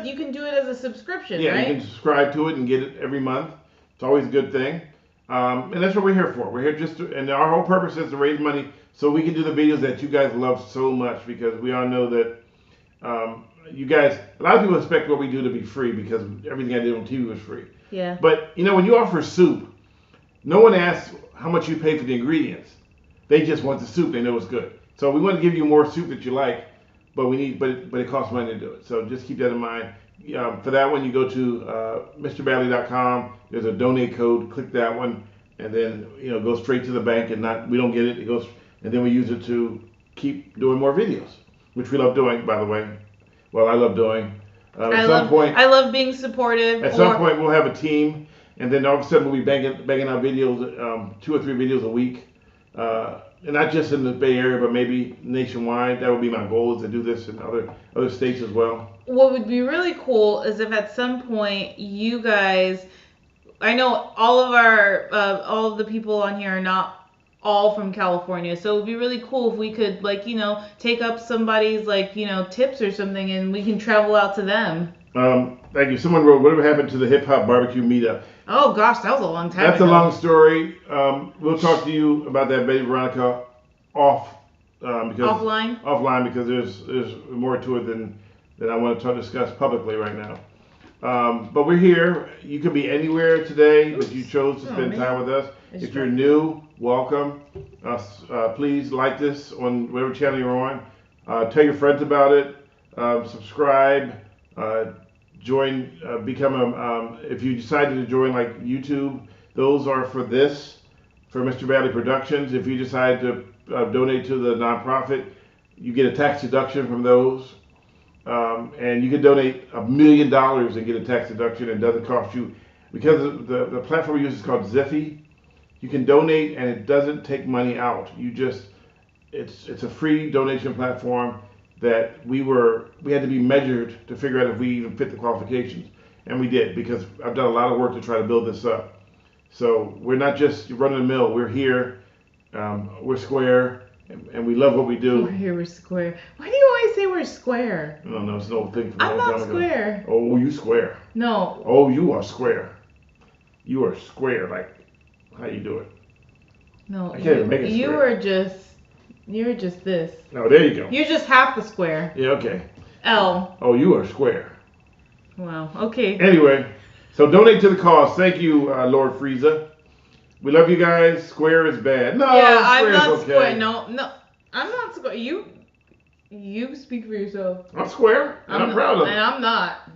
You can do it as a subscription, right? Yeah, you can subscribe to it and get it every month. It's always a good thing. And that's what we're here for. We're here and our whole purpose is to raise money so we can do the videos that you guys love so much, because we all know that you guys, a lot of people expect what we do to be free because everything I did on TV was free. Yeah. But when you offer soup, no one asks how much you pay for the ingredients. They just want the soup. They know it's good. So we want to give you more soup that you like, but it costs money to do it. So just keep that in mind. For that one, you go to MrBailey.com. There's a donate code. Click that one, and then go straight to the bank. And we don't get it. It goes, and then we use it to keep doing more videos, which we love doing, by the way. Well, I love doing. I love being supportive. At some point, we'll have a team, and then all of a sudden, we'll be banging out videos, 2 or 3 videos a week. And not just in the Bay Area, but maybe nationwide. That would be my goal, is to do this in other states as well. What would be really cool is if at some point you guys, I know all of the people on here are not all from California, so it would be really cool if we could take up somebody's tips or something, and we can travel out to them. Thank you. Someone wrote, whatever happened to the hip hop barbecue meetup? Oh gosh, that was a long time ago. That's a long story. We'll talk to you about that, Betty Veronica, offline, because there's more to it than I want to discuss publicly right now. But we're here. You could be anywhere today, but you chose to spend time with us. If you're new, welcome. Please like this on whatever channel you're on. Tell your friends about it. Subscribe. Join. Become if you decided to join like YouTube, those are for Mr. Bailey Productions. If you decide to donate to the nonprofit, you get a tax deduction from those. And you can donate $1 million and get a tax deduction, and it doesn't cost you, because the platform we use is called Ziffy. You can donate and it doesn't take money out. It's a free donation platform that we had to be measured to figure out if we even fit the qualifications, and we did, because I've done a lot of work to try to build this up. So we're not just run of the mill. We're here. We're square. And we love what we do. We're here, we're square. Why do you always say we're square? I don't know, it's an old thing from I'm not square. Oh, you square. No. Oh, you are square. You are square, like how you do it. No, I can't even make it square. You're just this. Oh, there you go. You're just half the square. Yeah, okay. L. Oh, you are square. Wow, okay. Anyway, so donate to the cause. Thank you, Lord Frieza. We love you guys. Square is bad. No, yeah, I'm not okay. square. No, I'm not square. You speak for yourself. I'm square, and I'm proud of it. And I'm not.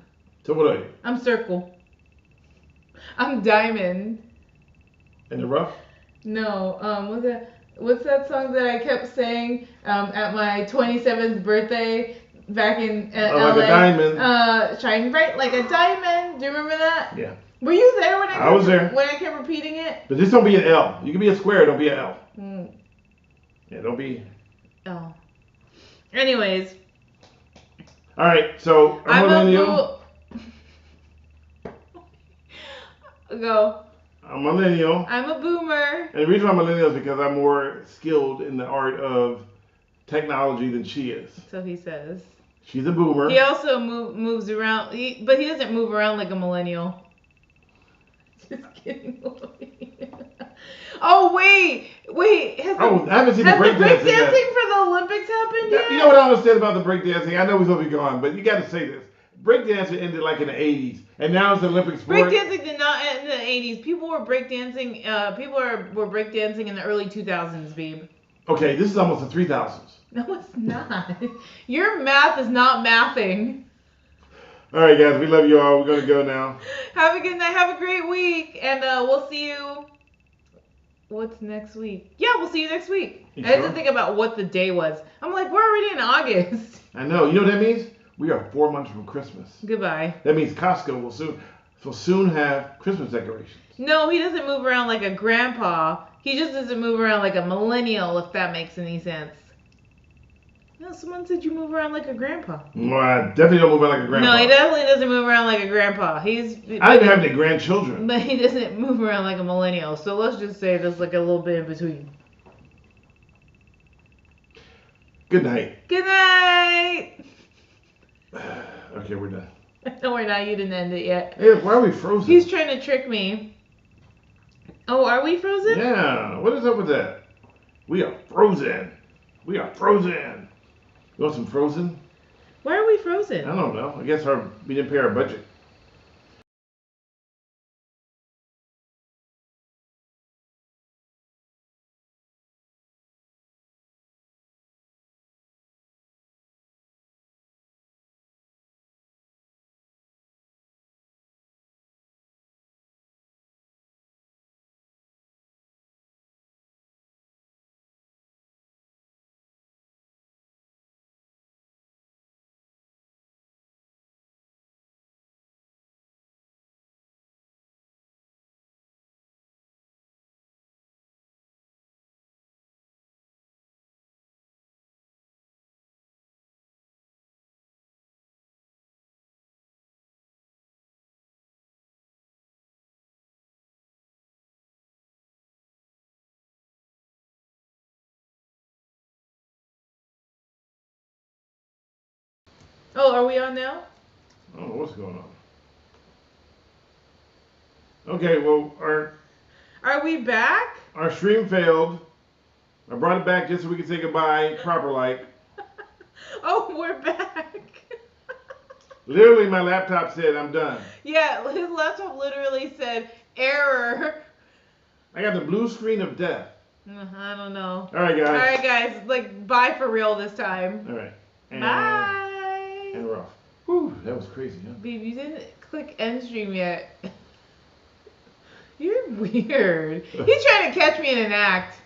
So what are you? I'm circle. I'm diamond. In the rough? No, what's that song that I kept saying at my 27th birthday back in LA? Like a diamond. Shine bright like a diamond. Do you remember that? Yeah. Were you there when I was there. When I kept repeating it? But just don't be an L. You can be a square, don't be an L. Yeah, don't be. L. Anyways. All right, so I'm millennial. Go. I'm millennial. I'm a boomer. And the reason I'm millennial is because I'm more skilled in the art of technology than she is. So he says. She's a boomer. He also moves around, but he doesn't move around like a millennial. Just kidding. Oh wait, Wait, has Oh, I haven't seen the has the breakdancing yet. breakdancing for the Olympics happened yet? You know what I understand about the breakdancing? I know we're supposed to be gone, but you got to say this. Breakdancing ended like in the 80s, and now it's an Olympic sport. Breakdancing did not end in the 80s. People were breakdancing. Were breakdancing in the early 2000s, babe. Okay, this is almost the 3000s. No, it's not. Your math is not mathing. All right, guys, we love you all. We're gonna go now. Have a good night. Have a great week, and we'll see you. What's next week? Yeah, we'll see you next week. You I had sure? to think about what the day was. I'm like, we're already in August. I know. You know what that means? We are 4 months from Christmas. Goodbye. That means Costco will soon have Christmas decorations. No, he doesn't move around like a grandpa. He just doesn't move around like a millennial, if that makes any sense. No, someone said you move around like a grandpa. Well, I definitely don't move around like a grandpa. No, he definitely doesn't move around like a grandpa. I don't even have any grandchildren. But he doesn't move around like a millennial. So let's just say there's like a little bit in between. Good night. Good night. Okay, we're done. No, we're not. You didn't end it yet. Hey, why are we frozen? He's trying to trick me. Oh, are we frozen? Yeah, what is up with that? We are frozen. We are frozen. You want some frozen? Why are we frozen? I don't know. I guess we didn't pay our budget. Oh, are we on now? I don't know what's going on. Okay, well, Are we back? our stream failed. I brought it back just so we could say goodbye, proper like. Oh, we're back. Literally, my laptop said, I'm done. Yeah, his laptop literally said error. I got the blue screen of death. I don't know. All right, guys. All right, guys. Like, bye for real this time. All right. And, Bye. And we're off. Whew, that was crazy, huh? Babe, you didn't click end stream yet. You're weird. He's trying to catch me in an act.